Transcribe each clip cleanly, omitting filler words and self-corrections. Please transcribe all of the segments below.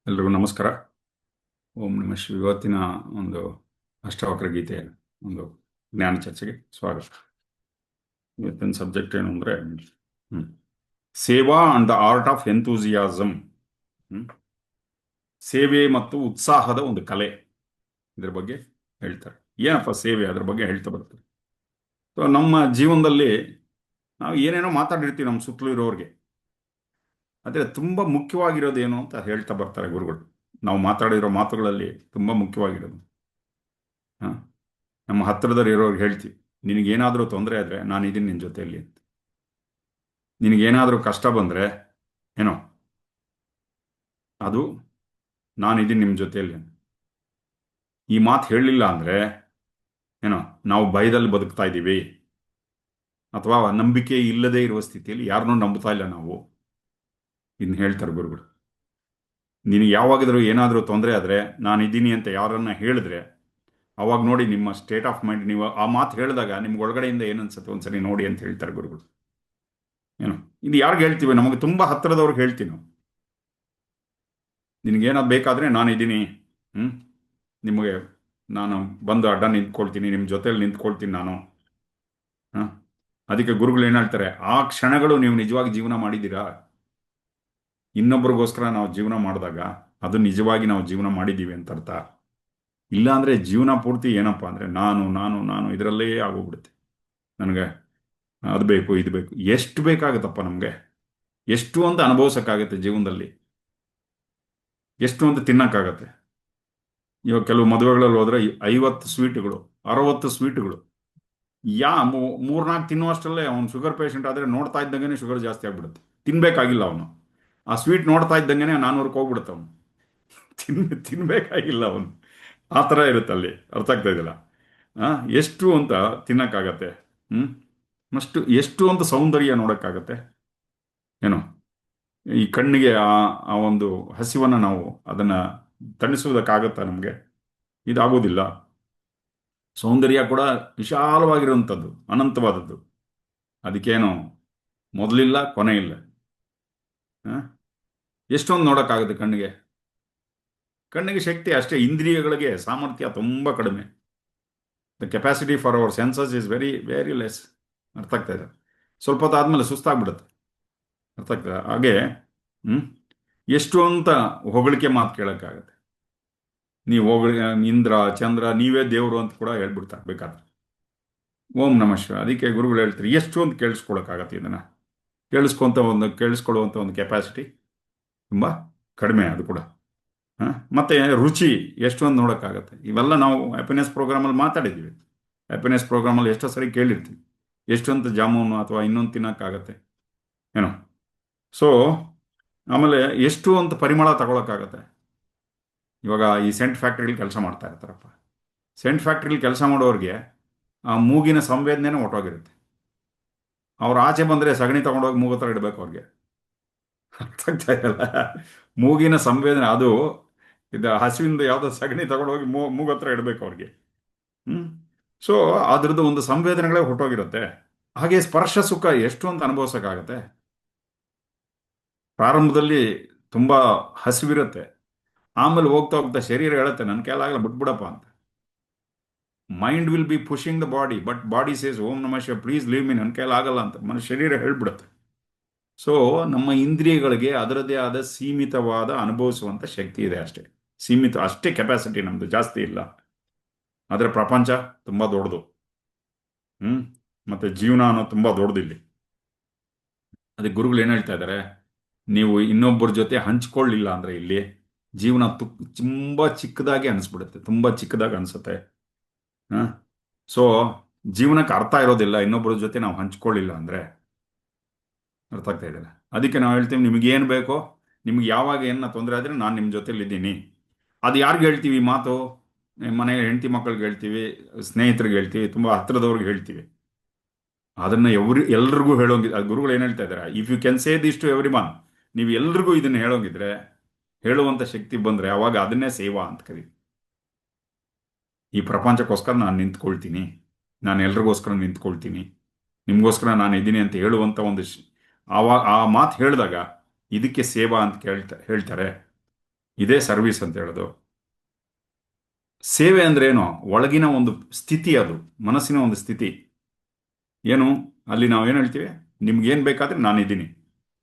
ಎಲ್ರಿಗೂ ನಮಸ್ಕಾರ. ಓಂ ನಮಃ ಶಿವ. ಇವತ್ತಿನ ಒಂದು ಅಷ್ಟಾವಕ್ರ ಗೀತೆ ಒಂದು ಜ್ಞಾನ ಚರ್ಚೆಗೆ ಸ್ವಾಗತ. ಇವತ್ತಿನ ಸಬ್ಜೆಕ್ಟ್ ಏನು ಅಂದರೆ ಸೇವಾ and the art of enthusiasm. ಸೇವೆ ಮತ್ತು ಉತ್ಸಾಹದ ಒಂದು ಕಲೆ, ಇದ್ರ ಬಗ್ಗೆ ಹೇಳ್ತಾರೆ. ಏನಪ್ಪ ಸೇವೆ, ಅದ್ರ ಬಗ್ಗೆ ಹೇಳ್ತಾ ಬರ್ತಾರೆ. ಸೊ ನಮ್ಮ ಜೀವನದಲ್ಲಿ ನಾವು ಏನೇನೋ ಮಾತಾಡಿರ್ತೀವಿ ನಮ್ಮ ಸುತ್ತಲೂ ಇರೋರಿಗೆ, ಆದರೆ ತುಂಬ ಮುಖ್ಯವಾಗಿರೋದೇನು ಅಂತ ಹೇಳ್ತಾ ಬರ್ತಾರೆ ಗುರುಗಳು. ನಾವು ಮಾತಾಡಿರೋ ಮಾತುಗಳಲ್ಲಿ ತುಂಬ ಮುಖ್ಯವಾಗಿರೋದು, ನಮ್ಮ ಹತ್ತಿರದಲ್ಲಿ ಇರೋರಿಗೆ ಹೇಳ್ತೀವಿ, ನಿನಗೇನಾದರೂ ತೊಂದರೆ ಆದರೆ ನಾನಿದ್ದೀನಿ ನಿನ್ನ ಜೊತೆಯಲ್ಲಿ ಅಂತ. ನಿನಗೇನಾದರೂ ಕಷ್ಟ ಬಂದರೆ ಏನೋ ಅದು ನಾನಿದ್ದೀನಿ ನಿಮ್ಮ ಜೊತೆಯಲ್ಲಿ. ಈ ಮಾತು ಹೇಳಲಿಲ್ಲ ಅಂದರೆ ಏನೋ ನಾವು ಭಯದಲ್ಲಿ ಬದುಕ್ತಾ ಇದ್ದೀವಿ, ಅಥವಾ ನಂಬಿಕೆ ಇಲ್ಲದೆ ಇರುವ ಸ್ಥಿತಿಯಲ್ಲಿ ಯಾರನ್ನೂ ನಂಬ್ತಾ ಇಲ್ಲ ನಾವು. ಇದನ್ನ ಹೇಳ್ತಾರೆ ಗುರುಗಳು. ನಿನಗೆ ಯಾವಾಗಿದ್ರೂ ಏನಾದರೂ ತೊಂದರೆ ಆದರೆ ನಾನಿದ್ದೀನಿ ಅಂತ ಯಾರನ್ನ ಹೇಳಿದ್ರೆ ಅವಾಗ ನೋಡಿ ನಿಮ್ಮ ಸ್ಟೇಟ್ ಆಫ್ ಮೈಂಡ್. ನೀವು ಆ ಮಾತು ಹೇಳಿದಾಗ ನಿಮ್ಗೆ ಒಳಗಡೆಯಿಂದ ಏನನ್ಸುತ್ತೆ ಒಂದ್ಸರಿ ನೋಡಿ ಅಂತ ಹೇಳ್ತಾರೆ ಗುರುಗಳು. ಏನು ಇದು ಯಾರಿಗೆ ಹೇಳ್ತೀವಿ? ನಮಗೆ ತುಂಬ ಹತ್ತಿರದವ್ರಿಗೆ ಹೇಳ್ತೀವಿ ನಾವು. ನಿನಗೇನಾದ್ರು ಬೇಕಾದರೆ ನಾನಿದ್ದೀನಿ, ನಿಮಗೆ ನಾನು ಬಂದು ಅಡ್ಡ ನಿಂತ್ಕೊಳ್ತೀನಿ, ನಿಮ್ಮ ಜೊತೆಯಲ್ಲಿ ನಿಂತ್ಕೊಳ್ತೀನಿ ನಾನು. ಅದಕ್ಕೆ ಗುರುಗಳು ಏನು ಹೇಳ್ತಾರೆ, ಆ ಕ್ಷಣಗಳು ನೀವು ನಿಜವಾಗಿ ಜೀವನ ಮಾಡಿದ್ದೀರಾ. ಇನ್ನೊಬ್ರಿಗೋಸ್ಕರ ನಾವು ಜೀವನ ಮಾಡಿದಾಗ ಅದು ನಿಜವಾಗಿ ನಾವು ಜೀವನ ಮಾಡಿದ್ದೀವಿ ಅಂತ ಅರ್ಥ. ಇಲ್ಲಾಂದರೆ ಜೀವನ ಪೂರ್ತಿ ಏನಪ್ಪ ಅಂದರೆ ನಾನು ನಾನು ನಾನು ಇದರಲ್ಲೇ ಆಗೋಗ್ಬಿಡುತ್ತೆ. ನನಗೆ ಅದು ಬೇಕು ಇದು ಬೇಕು, ಎಷ್ಟು ಬೇಕಾಗುತ್ತಪ್ಪ ನಮಗೆ? ಎಷ್ಟು ಅಂತ ಅನುಭವಿಸೋಕ್ಕಾಗತ್ತೆ ಜೀವನದಲ್ಲಿ? ಎಷ್ಟು ಅಂತ ತಿನ್ನೋಕ್ಕಾಗತ್ತೆ? ಇವಾಗ ಕೆಲವು ಮದುವೆಗಳಲ್ಲಿ ಹೋದ್ರೆ 50 ಸ್ವೀಟ್ಗಳು, 60 ಸ್ವೀಟ್ಗಳು. ಮೂರ್ನಾಲ್ಕು ತಿನ್ನುವಷ್ಟರಲ್ಲೇ ಅವ್ನು ಶುಗರ್ ಪೇಷಂಟ್ ಆದರೆ ನೋಡ್ತಾ ಇದ್ದಂಗೆ ಶುಗರ್ ಜಾಸ್ತಿ ಆಗ್ಬಿಡುತ್ತೆ. ತಿನ್ಬೇಕಾಗಿಲ್ಲ ಅವನು, ಆ ಸ್ವೀಟ್ ನೋಡ್ತಾ ಇದ್ದಂಗೆ 400ಕ್ಕೆ ಹೋಗ್ಬಿಡುತ್ತೆ ಅವನು. ತಿನ್ಬೇಕಾಗಿಲ್ಲ ಅವನು. ಆ ಥರ ಇರುತ್ತೆ ಅಲ್ಲಿ. ಅರ್ಥ ಆಗ್ತಾ ಇದೆಯಲ್ಲ? ಎಷ್ಟು ಅಂತ ತಿನ್ನೋಕ್ಕಾಗತ್ತೆ? ಎಷ್ಟು ಅಂತ ಸೌಂದರ್ಯ ನೋಡೋಕ್ಕಾಗತ್ತೆ? ಏನು ಈ ಕಣ್ಣಿಗೆ ಆ ಒಂದು ಹಸಿವನ್ನು ನಾವು ಅದನ್ನು ತಣಿಸುವುದಕ್ಕಾಗತ್ತಾ ನಮಗೆ? ಇದಾಗೋದಿಲ್ಲ. ಸೌಂದರ್ಯ ಕೂಡ ವಿಶಾಲವಾಗಿರುವಂಥದ್ದು, ಅನಂತವಾದದ್ದು. ಅದಕ್ಕೇನು ಮೊದಲಿಲ್ಲ ಕೊನೆ ಇಲ್ಲ. ಎಷ್ಟೊಂದು ನೋಡೋಕ್ಕಾಗುತ್ತೆ ಕಣ್ಣಿಗೆ? ಕಣ್ಣಿಗೆ ಶಕ್ತಿ ಅಷ್ಟೇ, ಇಂದ್ರಿಯಗಳಿಗೆ ಸಾಮರ್ಥ್ಯ ತುಂಬ ಕಡಿಮೆ. The capacity for our senses is very very less. ಅರ್ಥ ಆಗ್ತಾ ಇದೆ? ಸ್ವಲ್ಪ ಹೊತ್ತು ಆದಮೇಲೆ ಸುಸ್ತಾಗ್ಬಿಡುತ್ತೆ. ಅರ್ಥ ಆಗ್ತದೆ? ಹಾಗೆ ಎಷ್ಟು ಅಂತ ಹೊಗಳಿಕೆ ಮಾತು ಕೇಳೋಕ್ಕಾಗತ್ತೆ? ನೀವು ಇಂದ್ರ ಚಂದ್ರ ನೀವೇ ದೇವರು ಅಂತ ಕೂಡ ಹೇಳ್ಬಿಡ್ತಾರೆ ಬೇಕಾದ್ರೆ. ಓಂ ನಮಃ ಶಿವ. ಅದಕ್ಕೆ ಗುರುಗಳು ಹೇಳ್ತಾರೆ, ಎಷ್ಟು ಅಂತ ಕೇಳಿಸ್ಕೊಳಕ್ಕಾಗತ್ತೆ? ಇದನ್ನು ಕೇಳಿಸ್ಕೊಳ್ಳುವಂಥ ಒಂದು ಕೆಪಾಸಿಟಿ ತುಂಬ ಕಡಿಮೆ ಅದು ಕೂಡ. ಮತ್ತು ರುಚಿ ಎಷ್ಟೊಂದು ನೋಡೋಕ್ಕಾಗತ್ತೆ? ಇವೆಲ್ಲ ನಾವು ಹ್ಯಾಪಿನೆಸ್ ಪ್ರೋಗ್ರಾಮಲ್ಲಿ ಮಾತಾಡಿದ್ದೀವಿ. ಹ್ಯಾಪಿನೆಸ್ ಪ್ರೋಗ್ರಾಮಲ್ಲಿ ಎಷ್ಟೋ ಸರಿ ಕೇಳಿರ್ತೀವಿ, ಎಷ್ಟೊಂದು ಜಾಮೂನು ಅಥವಾ ಇನ್ನೊಂದು ತಿನ್ನೋಕ್ಕಾಗತ್ತೆ ಏನೋ. ಸೊ ಆಮೇಲೆ ಎಷ್ಟು ಅಂತ ಪರಿಮಳ ತಗೊಳಕ್ಕಾಗತ್ತೆ? ಇವಾಗ ಈ ಸೆಂಟ್ ಫ್ಯಾಕ್ಟ್ರಿಲಿ ಕೆಲಸ ಮಾಡ್ತಾ ಇರ್ತಾರಪ್ಪ. ಸೆಂಟ್ ಫ್ಯಾಕ್ಟ್ರಿಲಿ ಕೆಲಸ ಮಾಡೋರಿಗೆ ಆ ಮೂಗಿನ ಸಂವೇದನೆನೇ ಹೊಟ್ಟೋಗಿರುತ್ತೆ. ಅವ್ರು ಆಚೆ ಬಂದರೆ ಸಗಣಿ ತಗೊಂಡೋಗಿ ಮೂಗು ಹತ್ರ ಇಡಬೇಕು ಅವ್ರಿಗೆ. ಅರ್ಥ ಆಗ್ತಾ ಇದೆಯಲ್ಲ? ಮೂಗಿನ ಸಂವೇದನೆ ಅದು. ಇದು ಹಸುವಿಂದ ಯಾವುದೋ ಸಗಣಿ ತಗೊಂಡೋಗಿ ಮೂಗು ಹತ್ರ ಇಡಬೇಕು ಅವ್ರಿಗೆ. ಸೊ ಅದ್ರದ್ದು ಒಂದು ಸಂವೇದನೆಗಳೇ ಹೊಟ್ಟೋಗಿರುತ್ತೆ. ಹಾಗೆ ಸ್ಪರ್ಶ ಸುಖ ಎಷ್ಟು ಅಂತ ಅನುಭವಿಸೋಕ್ಕಾಗತ್ತೆ? ಪ್ರಾರಂಭದಲ್ಲಿ ತುಂಬ ಹಸಿವಿರುತ್ತೆ, ಆಮೇಲೆ ಹೋಗ್ತಾ ಹೋಗ್ತಾ ಶರೀರ ಹೇಳುತ್ತೆ ನನ್ನ ಕೈಲಾಗಲ್ಲ ಬಿಟ್ಬಿಡಪ್ಪ ಅಂತ. Mind will be pushing the body, but body says ಓಂ ನಮಃ ಶಿವ ಪ್ಲೀಸ್ ಲೀವ್ ಮೀ, ನನ್ನ ಕೈಲಾಗಲ್ಲ ಅಂತ ಮನುಷ್ಯ ಶರೀರ ಹೇಳ್ಬಿಡುತ್ತೆ. ಸೊ ನಮ್ಮ ಇಂದ್ರಿಯಗಳಿಗೆ ಅದರದೇ ಆದ ಸೀಮಿತವಾದ ಅನುಭವಿಸುವಂಥ ಶಕ್ತಿ ಇದೆ ಅಷ್ಟೇ. ಸೀಮಿತ ಅಷ್ಟೇ ಕೆಪಾಸಿಟಿ ನಮ್ಮದು, ಜಾಸ್ತಿ ಇಲ್ಲ. ಆದರೆ ಪ್ರಪಂಚ ತುಂಬ ದೊಡ್ಡದು. ಮತ್ತು ಜೀವನ ಅನ್ನೋದು ತುಂಬ ದೊಡ್ಡದು ಇಲ್ಲಿ. ಅದಕ್ಕೆ ಗುರುಗಳು ಏನು ಹೇಳ್ತಾ ಇದ್ದಾರೆ, ನೀವು ಇನ್ನೊಬ್ಬರ ಜೊತೆ ಹಂಚ್ಕೊಳ್ಳಿಲ್ಲ ಅಂದರೆ ಇಲ್ಲಿ ಜೀವನ ತುಂಬ ಚಿಕ್ಕದಾಗಿ ಅನಿಸ್ಬಿಡುತ್ತೆ, ತುಂಬ ಚಿಕ್ಕದಾಗಿ ಅನಿಸುತ್ತೆ. ಸೊ ಜೀವನಕ್ಕೆ ಅರ್ಥ ಇರೋದಿಲ್ಲ ಇನ್ನೊಬ್ಬರ ಜೊತೆ ನಾವು ಹಂಚ್ಕೊಳ್ಳಿಲ್ಲ ಅಂದರೆ. ಅರ್ಥ ಆಗ್ತಾ ಇದ್ದಾರೆ? ಅದಕ್ಕೆ ನಾವು ಹೇಳ್ತೀವಿ, ನಿಮಗೇನು ಬೇಕೋ, ನಿಮ್ಗೆ ಯಾವಾಗ ಏನ ತೊಂದರೆ ಆದರೆ ನಾನು ನಿಮ್ಮ ಜೊತೆಲಿದ್ದೀನಿ. ಅದು ಯಾರಿಗೆ ಹೇಳ್ತೀವಿ ಈ ಮಾತು? ಮನೆಯ ಹೆಂಡತಿ ಮಕ್ಕಳಿಗೆ ಹೇಳ್ತೀವಿ, ಸ್ನೇಹಿತರಿಗೆ ಹೇಳ್ತೀವಿ, ತುಂಬ ಹತ್ತಿರದವ್ರಿಗೆ ಹೇಳ್ತೀವಿ. ಅದನ್ನು ಎಲ್ರಿಗೂ ಹೇಳೋಂಗಿದ್ರೆ, ಅದು ಗುರುಗಳು ಏನು ಹೇಳ್ತಾ ಇದ್ದಾರೆ, if you can say this to everyone, ನೀವು ಎಲ್ರಿಗೂ ಇದನ್ನು ಹೇಳೋಂಗಿದ್ರೆ, ಹೇಳುವಂಥ ಶಕ್ತಿ ಬಂದರೆ ಅವಾಗ ಅದನ್ನೇ ಸೇವಾ ಅಂತ ಕರಿ. ಈ ಪ್ರಪಂಚಕ್ಕೋಸ್ಕರ ನಾನು ನಿಂತ್ಕೊಳ್ತೀನಿ, ನಾನು ಎಲ್ರಿಗೋಸ್ಕರ ನಿಂತ್ಕೊಳ್ತೀನಿ, ನಿಮಗೋಸ್ಕರ ನಾನು ಇದ್ದೀನಿ ಅಂತ ಹೇಳುವಂಥ ಒಂದು ಆವಾಗ ಆ ಮಾತು ಹೇಳಿದಾಗ ಇದಕ್ಕೆ ಸೇವಾ ಅಂತ ಹೇಳ್ತಾರೆ. ಇದೇ ಸರ್ವಿಸ್ ಅಂತ ಹೇಳೋದು. ಸೇವೆ ಅಂದ್ರೆ ಏನು? ಒಳಗಿನ ಒಂದು ಸ್ಥಿತಿ, ಅದು ಮನಸ್ಸಿನ ಒಂದು ಸ್ಥಿತಿ. ಏನು, ಅಲ್ಲಿ ನಾವು ಏನು ಹೇಳ್ತೀವಿ? ನಿಮ್ಗೇನು ಬೇಕಾದ್ರೆ ನಾನಿದ್ದೀನಿ,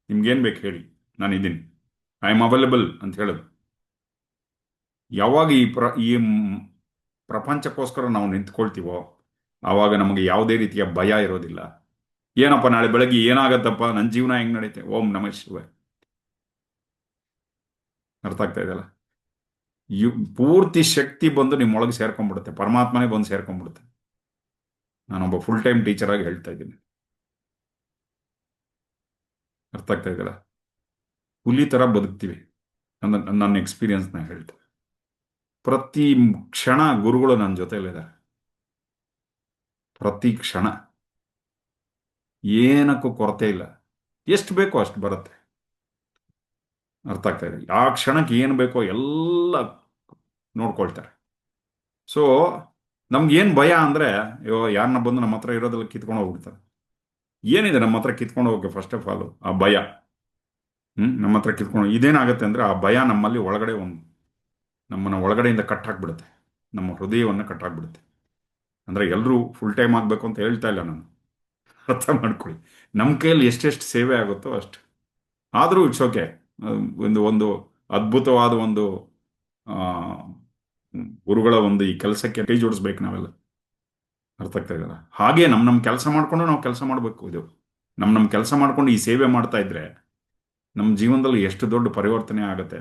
ನಿಮ್ಗೇನು ಬೇಕು ಹೇಳಿ, ನಾನಿದ್ದೀನಿ, ಐ ಆಮ್ ಅವೈಲಬಲ್ ಅಂತ ಹೇಳೋದು. ಯಾವಾಗ ಪ್ರಪಂಚಕ್ಕೋಸ್ಕರ ನಾವು ನಿಂತ್ಕೊಳ್ತೀವೋ ಆವಾಗ ನಮಗೆ ಯಾವುದೇ ರೀತಿಯ ಭಯ ಇರೋದಿಲ್ಲ. ಏನಪ್ಪ ನಾಳೆ ಬೆಳಗ್ಗೆ ಏನಾಗತ್ತಪ್ಪ, ನನ್ನ ಜೀವನ ಹೆಂಗ್ ನಡೀತೆ, ಓಂ ನಮಃ ಶಿವ. ಅರ್ಥ ಆಗ್ತಾ ಇದೆಯಲ್ಲ? ಪೂರ್ತಿ ಶಕ್ತಿ ಬಂದು ನಿಮ್ಮೊಳಗೆ ಸೇರ್ಕೊಂಡ್ಬಿಡುತ್ತೆ, ಪರಮಾತ್ಮನೇ ಬಂದು ಸೇರ್ಕೊಂಡ್ಬಿಡುತ್ತೆ. ನಾನೊಬ್ಬ ಫುಲ್ ಟೈಮ್ ಟೀಚರ್ ಆಗಿ ಹೇಳ್ತಾ ಇದ್ದೀನಿ. ಅರ್ಥ ಆಗ್ತಾ ಇದೆಯಲ್ಲ? ಹುಲಿ ತರ ಬದುಕ್ತೀವಿ. ನನ್ನ ಎಕ್ಸ್ಪೀರಿಯನ್ಸ್ನ ಹೇಳ್ತೆ. ಪ್ರತಿ ಕ್ಷಣ ಗುರುಗಳು ನನ್ನ ಜೊತೆಯಲ್ಲಿದ್ದಾರೆ. ಪ್ರತಿ ಕ್ಷಣ ಏನಕ್ಕೂ ಕೊರತೆ ಇಲ್ಲ. ಎಷ್ಟು ಬೇಕೋ ಅಷ್ಟು ಬರುತ್ತೆ. ಅರ್ಥ ಆಗ್ತಾ ಇದೆ? ಆ ಕ್ಷಣಕ್ಕೆ ಏನು ಬೇಕೋ ಎಲ್ಲ ನೋಡ್ಕೊಳ್ತಾರೆ. ಸೊ ನಮ್ಗೇನು ಭಯ ಅಂದ್ರೆ, ಅಯ್ಯೋ ಯಾರನ್ನ ಬಂದು ನಮ್ಮ ಹತ್ರ ಇರೋದೆಲ್ಲ ಕಿತ್ಕೊಂಡು ಹೋಗ್ಬಿಡ್ತಾರೆ. ಏನಿದೆ ನಮ್ಮ ಹತ್ರ ಕಿತ್ಕೊಂಡು ಹೋಗಕ್ಕೆ? ಫಸ್ಟ್ ಆಫ್ ಆಲ್ ಆ ಭಯ. ನಮ್ಮ ಹತ್ರ ಕಿತ್ಕೊಂಡು ಇದೇನಾಗುತ್ತೆ ಅಂದ್ರೆ, ಆ ಭಯ ನಮ್ಮಲ್ಲಿ ಒಳಗಡೆ ನಮ್ಮನ್ನ ಒಳಗಡೆಯಿಂದ ಕಟ್ ಹಾಕ್ಬಿಡುತ್ತೆ. ನಮ್ಮ ಹೃದಯವನ್ನು ಕಟ್ ಹಾಕ್ಬಿಡುತ್ತೆ. ಅಂದ್ರೆ ಎಲ್ಲರೂ ಫುಲ್ ಟೈಮ್ ಆಗಬೇಕು ಅಂತ ಹೇಳ್ತಾ ಇಲ್ಲ ನಾನು. ಅರ್ಥ ಮಾಡ್ಕೊಳ್ಳಿ. ನಮ್ಮ ಕೈಯಲ್ಲಿ ಎಷ್ಟೆಷ್ಟು ಸೇವೆ ಆಗುತ್ತೋ ಅಷ್ಟು. ಆದರೂ ಇಟ್ಸ್ ಓಕೆ. ಒಂದು ಒಂದು ಅದ್ಭುತವಾದ ಒಂದು ಆ, ಗುರುಗಳ ಒಂದು ಈ ಕೆಲಸಕ್ಕೆ ಕೈ ಜೋಡಿಸ್ಬೇಕು ನಾವೆಲ್ಲ. ಅರ್ಥ ಆಗ್ತಾ ಇದೆಯಲ್ಲ? ಹಾಗೆ ನಮ್ಮ ಕೆಲಸ ಮಾಡ್ಕೊಂಡು ನಾವು ಕೆಲಸ ಮಾಡಬೇಕು. ಇದು ನಮ್ಮ ಕೆಲಸ ಮಾಡ್ಕೊಂಡು ಈ ಸೇವೆ ಮಾಡ್ತಾ ಇದ್ರೆ ನಮ್ಮ ಜೀವನದಲ್ಲಿ ಎಷ್ಟು ದೊಡ್ಡ ಪರಿವರ್ತನೆ ಆಗುತ್ತೆ.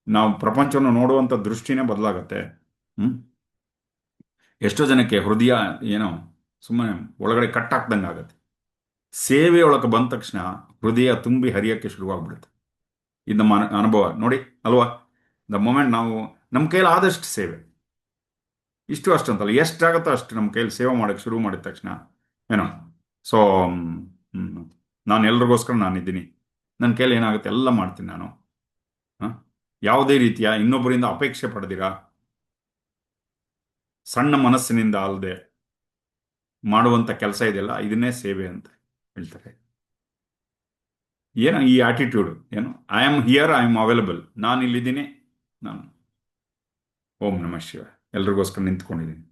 ನಾವು ಪ್ರಪಂಚವನ್ನು ನೋಡುವಂಥ ದೃಷ್ಟಿನೇ ಬದಲಾಗತ್ತೆ. ಹ್ಮ್ ಎಷ್ಟೋ ಜನಕ್ಕೆ ಹೃದಯ ಏನೋ ಸುಮ್ಮನೆ ಒಳಗಡೆ ಕಟ್ ಹಾಕ್ದಂಗೆ ಆಗತ್ತೆ. ಸೇವೆಯೊಳಗೆ ಬಂದ ತಕ್ಷಣ ಹೃದಯ ತುಂಬಿ ಹರಿಯಕ್ಕೆ ಶುರುವಾಗ್ಬಿಡುತ್ತೆ. ಇದು ನಮ್ಮ ಅನುಭವ ನೋಡಿ, ಅಲ್ವಾ? ದ ಮೊಮೆಂಟ್ ನಾವು ನಮ್ಮ ಕೈಲಿ ಆದಷ್ಟು ಸೇವೆ, ಇಷ್ಟು ಅಷ್ಟು ಅಂತಲ್ಲ, ಎಷ್ಟಾಗುತ್ತೋ ಅಷ್ಟು ನಮ್ಮ ಕೈಲಿ ಸೇವೆ ಮಾಡೋಕ್ಕೆ ಶುರು ಮಾಡಿದ ತಕ್ಷಣ ಏನೋ ಸೊ ನಾನು ಎಲ್ರಿಗೋಸ್ಕರ ನಾನಿದ್ದೀನಿ, ನನ್ನ ಕೈಲಿ ಏನಾಗುತ್ತೆ ಎಲ್ಲ ಮಾಡ್ತೀನಿ ನಾನು. ಯಾವುದೇ ರೀತಿಯ ಇನ್ನೊಬ್ಬರಿಂದ ಅಪೇಕ್ಷೆ ಪಡೆದಿರಾ, ಸಣ್ಣ ಮನಸ್ಸಿನಿಂದ ಅಲ್ಲದೆ ಮಾಡುವಂಥ ಕೆಲಸ ಇದೆಯಲ್ಲ, ಇದನ್ನೇ ಸೇವೆ ಅಂತ ಹೇಳ್ತಾರೆ. ಏನು ಈ ಆಟಿಟ್ಯೂಡ್? ಏನು I am here, I am available, ನಾನು ಇಲ್ಲಿದ್ದೀನಿ, ನಾನು ಓಂ ನಮಃ ಶಿವ ಎಲ್ರಿಗೋಸ್ಕರ ನಿಂತ್ಕೊಂಡಿದ್ದೀನಿ.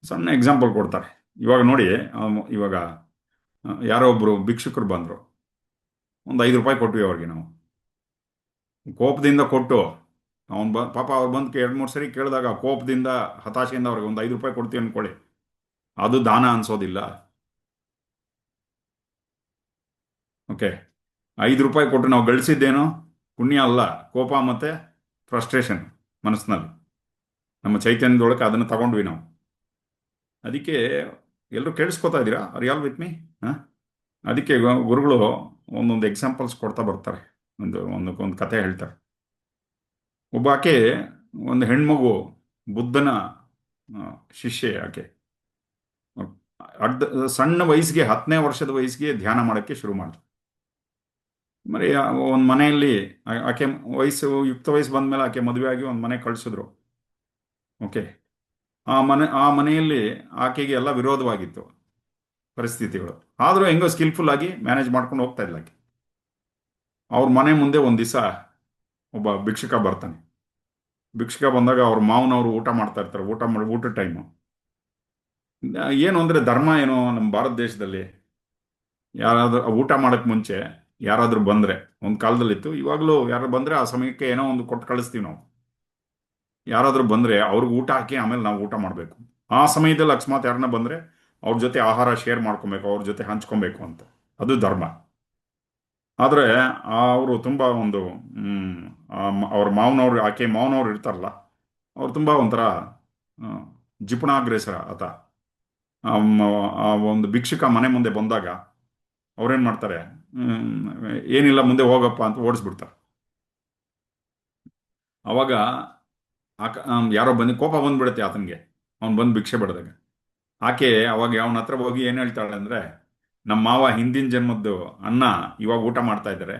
ಸಣ್ಣ ಎಕ್ಸಾಂಪಲ್ ಕೊಡ್ತಾರೆ. ಇವಾಗ ನೋಡಿ, ಇವಾಗ ಯಾರೋ ಒಬ್ರು ಭಿಕ್ಷುಕರು ಬಂದರು. ಒಂದು 5 ರೂಪಾಯಿ ಕೊಟ್ವಿ ಅವ್ರಿಗೆ. ನಾವು ಕೋಪದಿಂದ ಕೊಟ್ಟು, ಪಾಪ ಅವ್ರು ಬಂದು 2-3 ಸರಿ ಕೇಳಿದಾಗ ಕೋಪದಿಂದ ಹತಾಶೆಯಿಂದ ಅವ್ರಿಗೆ ಒಂದು 5 ರೂಪಾಯಿ ಕೊಡ್ತೀವಿ ಅನ್ಕೊಳ್ಳಿ, ಅದು ದಾನ ಅನ್ಸೋದಿಲ್ಲ. ಓಕೆ, 5 ರೂಪಾಯಿ ಕೊಟ್ಟು ನಾವು ಗಳಿಸಿದ್ದೇನೋ ಪುಣ್ಯ ಅಲ್ಲ, ಕೋಪ ಮತ್ತೆ ಫ್ರಸ್ಟ್ರೇಷನ್ ಮನಸ್ಸಿನಲ್ಲಿ, ನಮ್ಮ ಚೈತನ್ಯದೊಳಗೆ ಅದನ್ನು ತಗೊಂಡ್ವಿ ನಾವು. ಅದಕ್ಕೆ ಎಲ್ಲರೂ ಕೇಳಿಸ್ಕೊತಾ ಇದ್ದೀರಾ? Are all with me? ಅದಕ್ಕೆ ಗುರುಗಳು ಒಂದೊಂದು ಎಕ್ಸಾಂಪಲ್ಸ್ ಕೊಡ್ತಾ ಬರ್ತಾರೆ. ಒಂದು ಕತೆ ಹೇಳ್ತಾರೆ. ಒಬ್ಬ ಆಕೆ, ಒಂದು ಹೆಣ್ಮಗು, ಬುದ್ಧನ ಶಿಷ್ಯೆ ಆಕೆ. ಸಣ್ಣ ವಯಸ್ಸಿಗೆ, 10ನೇ ವರ್ಷದ ವಯಸ್ಸಿಗೆ ಧ್ಯಾನ ಮಾಡೋಕ್ಕೆ ಶುರು ಮಾಡಿದ್ರು. మరి ಒಂದು ಮನೆಯಲ್ಲಿ ಆಕೆ ಯುಕ್ತ ವಯಸ್ಸು ಬಂದ್ಮೇಲೆ ಆಕೆ ಮದುವೆ ಆಗಿ ಒಂದು ಮನೆ ಕಳಿಸಿದ್ರು. ಓಕೆ, ಆ ಮನೆಯಲ್ಲಿ ಆಕೆಗೆ ಎಲ್ಲ ವಿರೋಧವಾಗಿತ್ತು ಪರಿಸ್ಥಿತಿಗಳು. ಆದರೂ ಹೆಂಗೋ ಸ್ಕಿಲ್ಫುಲ್ ಆಗಿ ಮ್ಯಾನೇಜ್ ಮಾಡ್ಕೊಂಡು ಹೋಗ್ತಾ ಇದ್ಲ ಆಕೆ. ಅವ್ರ ಮನೆ ಮುಂದೆ ಒಂದು ದಿವಸ ಒಬ್ಬ ಭಿಕ್ಷುಕ ಬರ್ತಾನೆ. ಭಿಕ್ಷುಕ ಬಂದಾಗ ಅವ್ರ ಮಾವನವರು ಊಟ ಮಾಡ್ತಾ ಇರ್ತಾರೆ. ಊಟ ಟೈಮು. ಏನು ಅಂದರೆ ಧರ್ಮ ಏನು, ನಮ್ಮ ಭಾರತ ದೇಶದಲ್ಲಿ ಯಾರಾದ್ರೂ ಊಟ ಮಾಡೋಕ್ಕೆ ಮುಂಚೆ ಯಾರಾದರೂ ಬಂದರೆ, ಒಂದು ಕಾಲದಲ್ಲಿತ್ತು, ಇವಾಗಲೂ ಯಾರು ಬಂದರೆ ಆ ಸಮಯಕ್ಕೆ ಏನೋ ಒಂದು ಕೊಟ್ಟು ಕಳಿಸ್ತೀವಿ ನಾವು. ಯಾರಾದರೂ ಬಂದರೆ ಅವ್ರಿಗೆ ಊಟ ಹಾಕಿ ಆಮೇಲೆ ನಾವು ಊಟ ಮಾಡಬೇಕು. ಆ ಸಮಯದಲ್ಲಿ ಅಕಸ್ಮಾತ್ ಯಾರನ್ನ ಬಂದರೆ ಅವ್ರ ಜೊತೆ ಆಹಾರ ಶೇರ್ ಮಾಡ್ಕೊಬೇಕು, ಅವ್ರ ಜೊತೆ ಹಂಚ್ಕೊಬೇಕು ಅಂತ. ಅದು ಧರ್ಮ. ಆದರೆ ಅವರು ತುಂಬ ಒಂದು ಅವ್ರ ಮಾವನವ್ರು, ಆಕೆ ಮಾವನವ್ರು ಇರ್ತಾರಲ್ಲ, ಅವ್ರು ತುಂಬ ಒಂಥರ ಜಿಪುಣಾಗ್ರೇಸರ ಆತ. ಆ ಒಂದು ಭಿಕ್ಷುಕ ಮನೆ ಮುಂದೆ ಬಂದಾಗ ಅವ್ರೇನು ಮಾಡ್ತಾರೆ, ಏನಿಲ್ಲ ಮುಂದೆ ಹೋಗಪ್ಪ ಅಂತ ಓಡಿಸ್ಬಿಡ್ತಾರೆ. ಅವಾಗ ಯಾರೋ ಬಂದು ಕೋಪ ಬಂದ್ಬಿಡುತ್ತೆ ಆತನಿಗೆ, ಅವ್ನು ಬಂದು ಭಿಕ್ಷೆ ಬಿಡದಾಗ. ಆಕೆ ಅವಾಗ ಅವನ ಹತ್ರ ಹೋಗಿ ಏನು ಹೇಳ್ತಾಳೆ ಅಂದರೆ, ನಮ್ಮ ಮಾವ ಹಿಂದಿನ ಜನ್ಮದ್ದು ಅನ್ನ ಇವಾಗ ಊಟ ಮಾಡ್ತಾ ಇದ್ದಾರೆ,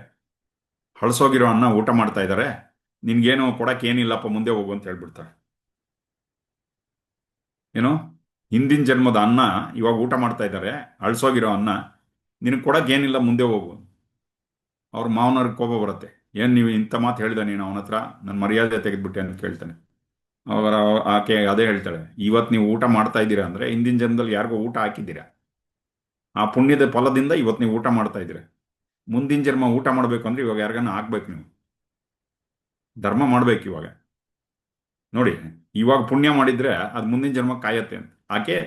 ಹಳಸೋಗಿರೋ ಅನ್ನ ಊಟ ಮಾಡ್ತಾ ಇದ್ದಾರೆ, ನಿನ್ಗೇನು ಕೊಡಕ್ಕೆ ಏನಿಲ್ಲಪ್ಪ, ಮುಂದೆ ಹೋಗು ಅಂತ ಹೇಳ್ಬಿಡ್ತಾಳೆ. ಏನು, ಹಿಂದಿನ ಜನ್ಮದ ಅನ್ನ ಇವಾಗ ಊಟ ಮಾಡ್ತಾ ಇದ್ದಾರೆ, ಹಳಸೋಗಿರೋ ಅನ್ನ, ನಿನಗೆ ಕೊಡಕ್ಕೆ ಏನಿಲ್ಲ, ಮುಂದೆ ಹೋಗು. ಅವ್ರ ಮಾವನವ್ರಿಗೆ ಕೋಪ ಬರುತ್ತೆ. ಏನು ನೀವು ಇಂಥ ಮಾತು ಹೇಳಿದ ನೀನು ಅವನ ಹತ್ರ ನನ್ನ ಮರ್ಯಾದೆ ತೆಗೆದ್ಬಿಟ್ಟೆ ಅಂತ ಕೇಳ್ತಾನೆ. ಅವರ ಆಕೆ ಅದೇ ಹೇಳ್ತಾಳೆ, ಇವತ್ತು ನೀವು ಊಟ ಮಾಡ್ತಾ ಇದ್ದೀರಾ ಅಂದರೆ ಹಿಂದಿನ ಜನ್ಮದಲ್ಲಿ ಯಾರಿಗೋ ಊಟ ಹಾಕಿದ್ದೀರಾ. ಆ ಪುಣ್ಯದ ಫಲದಿಂದ ಇವತ್ತು ನೀವು ಊಟ ಮಾಡ್ತಾ ಇದ್ದೀರಾ. ಮುಂದಿನ ಜನ್ಮ ಊಟ ಮಾಡಬೇಕು ಅಂದ್ರೆ ಇವಾಗ ಯಾರಿಗಾನ ಹಾಕ್ಬೇಕು ನೀವು. ಧರ್ಮ ಮಾಡ್ಬೇಕು ಇವಾಗ. ನೋಡಿ, ಇವಾಗ ಪುಣ್ಯ ಮಾಡಿದ್ರೆ ಅದು ಮುಂದಿನ ಜನ್ಮ ಕಾಯತ್ತೆ ಅಂತ. ಆಕೆ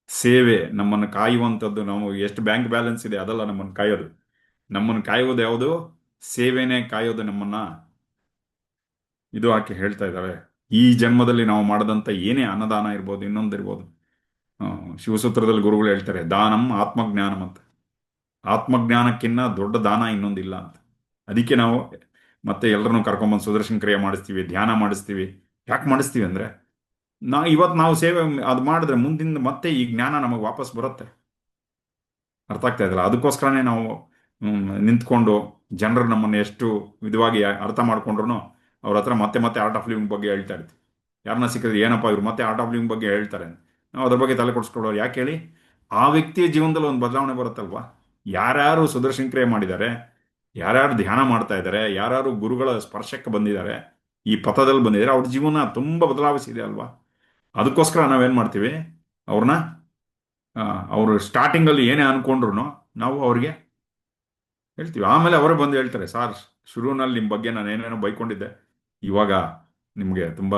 ಸೇವೆ ನಮ್ಮನ್ನು ಕಾಯುವಂಥದ್ದು. ನಾವು ಎಷ್ಟು ಬ್ಯಾಂಕ್ ಬ್ಯಾಲೆನ್ಸ್ ಇದೆ ಅದಲ್ಲ ನಮ್ಮನ್ನು ಕಾಯೋದು. ನಮ್ಮನ್ನು ಕಾಯೋದು ಯಾವುದು? ಸೇವೆನೇ ಕಾಯೋದು ನಮ್ಮನ್ನ. ಇದು ಆಕೆ ಹೇಳ್ತಾ ಇದ್ದಾಳೆ. ಈ ಜನ್ಮದಲ್ಲಿ ನಾವು ಮಾಡದಂತ ಏನೇ ಅನ್ನದಾನ ಇರ್ಬೋದು, ಇನ್ನೊಂದಿರ್ಬೋದು. ಶಿವಸೂತ್ರದಲ್ಲಿ ಗುರುಗಳು ಹೇಳ್ತಾರೆ, ದಾನಂ ಆತ್ಮಜ್ಞಾನಂ ಅಂತ. ಆತ್ಮಜ್ಞಾನಕ್ಕಿನ್ನ ದೊಡ್ಡ ದಾನ ಇನ್ನೊಂದಿಲ್ಲ ಅಂತ. ಅದಕ್ಕೆ ನಾವು ಮತ್ತೆ ಎಲ್ಲರನ್ನೂ ಕರ್ಕೊಂಬಂದು ಸುದರ್ಶನ ಕ್ರಿಯೆ ಮಾಡಿಸ್ತೀವಿ, ಧ್ಯಾನ ಮಾಡಿಸ್ತೀವಿ. ಯಾಕೆ ಮಾಡಿಸ್ತೀವಿ ಅಂದ್ರೆ, ಇವತ್ತು ನಾವು ಸೇವೆ ಅದು ಮಾಡಿದ್ರೆ ಮುಂದಿನ ಮತ್ತೆ ಈ ಜ್ಞಾನ ನಮಗೆ ವಾಪಸ್ ಬರುತ್ತೆ. ಅರ್ಥ ಆಗ್ತಾ ಇದ್ದಲ್ಲ? ಅದಕ್ಕೋಸ್ಕರನೇ ನಾವು ನಿಂತ್ಕೊಂಡು ಜನರು ನಮ್ಮನ್ನು ಎಷ್ಟು ವಿಧವಾಗಿ ಅರ್ಥ ಮಾಡ್ಕೊಂಡ್ರು ಅವ್ರ ಹತ್ರ ಮತ್ತೆ ಮತ್ತೆ ಆರ್ಟ್ ಆಫ್ ಲಿವಿಂಗ್ ಬಗ್ಗೆ ಹೇಳ್ತಾ ಇರ್ತೀವಿ. ಯಾರನ್ನ ಸಿಕ್ಕಿದ್ರೆ ಏನಪ್ಪ ಇವರು ಮತ್ತೆ ಆರ್ಟ್ ಆಫ್ ಲಿವಿಂಗ್ ಬಗ್ಗೆ ಹೇಳ್ತಾರೆ, ನಾವು ಅದ್ರ ಬಗ್ಗೆ ತಲೆ ಕೊಡಿಸ್ಕೊಳ್ಳೋರು. ಯಾಕೆ ಹೇಳಿ? ಆ ವ್ಯಕ್ತಿಯ ಜೀವನದಲ್ಲಿ ಒಂದು ಬದಲಾವಣೆ ಬರುತ್ತಲ್ವಾ. ಯಾರ್ಯಾರು ಸುದರ್ಶನ ಕ್ರಿಯೆ ಮಾಡಿದ್ದಾರೆ, ಯಾರ್ಯಾರು ಧ್ಯಾನ ಮಾಡ್ತಾ ಇದ್ದಾರೆ, ಯಾರ್ಯಾರು ಗುರುಗಳ ಸ್ಪರ್ಶಕ್ಕೆ ಬಂದಿದ್ದಾರೆ, ಈ ಪಥದಲ್ಲಿ ಬಂದಿದ್ದಾರೆ, ಅವ್ರ ಜೀವನ ತುಂಬ ಬದಲಾಯಿಸಿದೆ ಅಲ್ವಾ. ಅದಕ್ಕೋಸ್ಕರ ನಾವೇನು ಮಾಡ್ತೀವಿ, ಅವ್ರನ್ನ ಅವರು ಸ್ಟಾರ್ಟಿಂಗಲ್ಲಿ ಏನೇ ಅನ್ಕೊಂಡ್ರು ನಾವು ಅವ್ರಿಗೆ ಹೇಳ್ತೀವಿ. ಆಮೇಲೆ ಅವರೇ ಬಂದು ಹೇಳ್ತಾರೆ, ಸಾರ್ ಶುರುವಿನಲ್ಲಿ ನಿಮ್ಮ ಬಗ್ಗೆ ನಾನು ಏನೇನೋ ಬೈಕೊಂಡಿದ್ದೆ, ಇವಾಗ ನಿಮಗೆ ತುಂಬ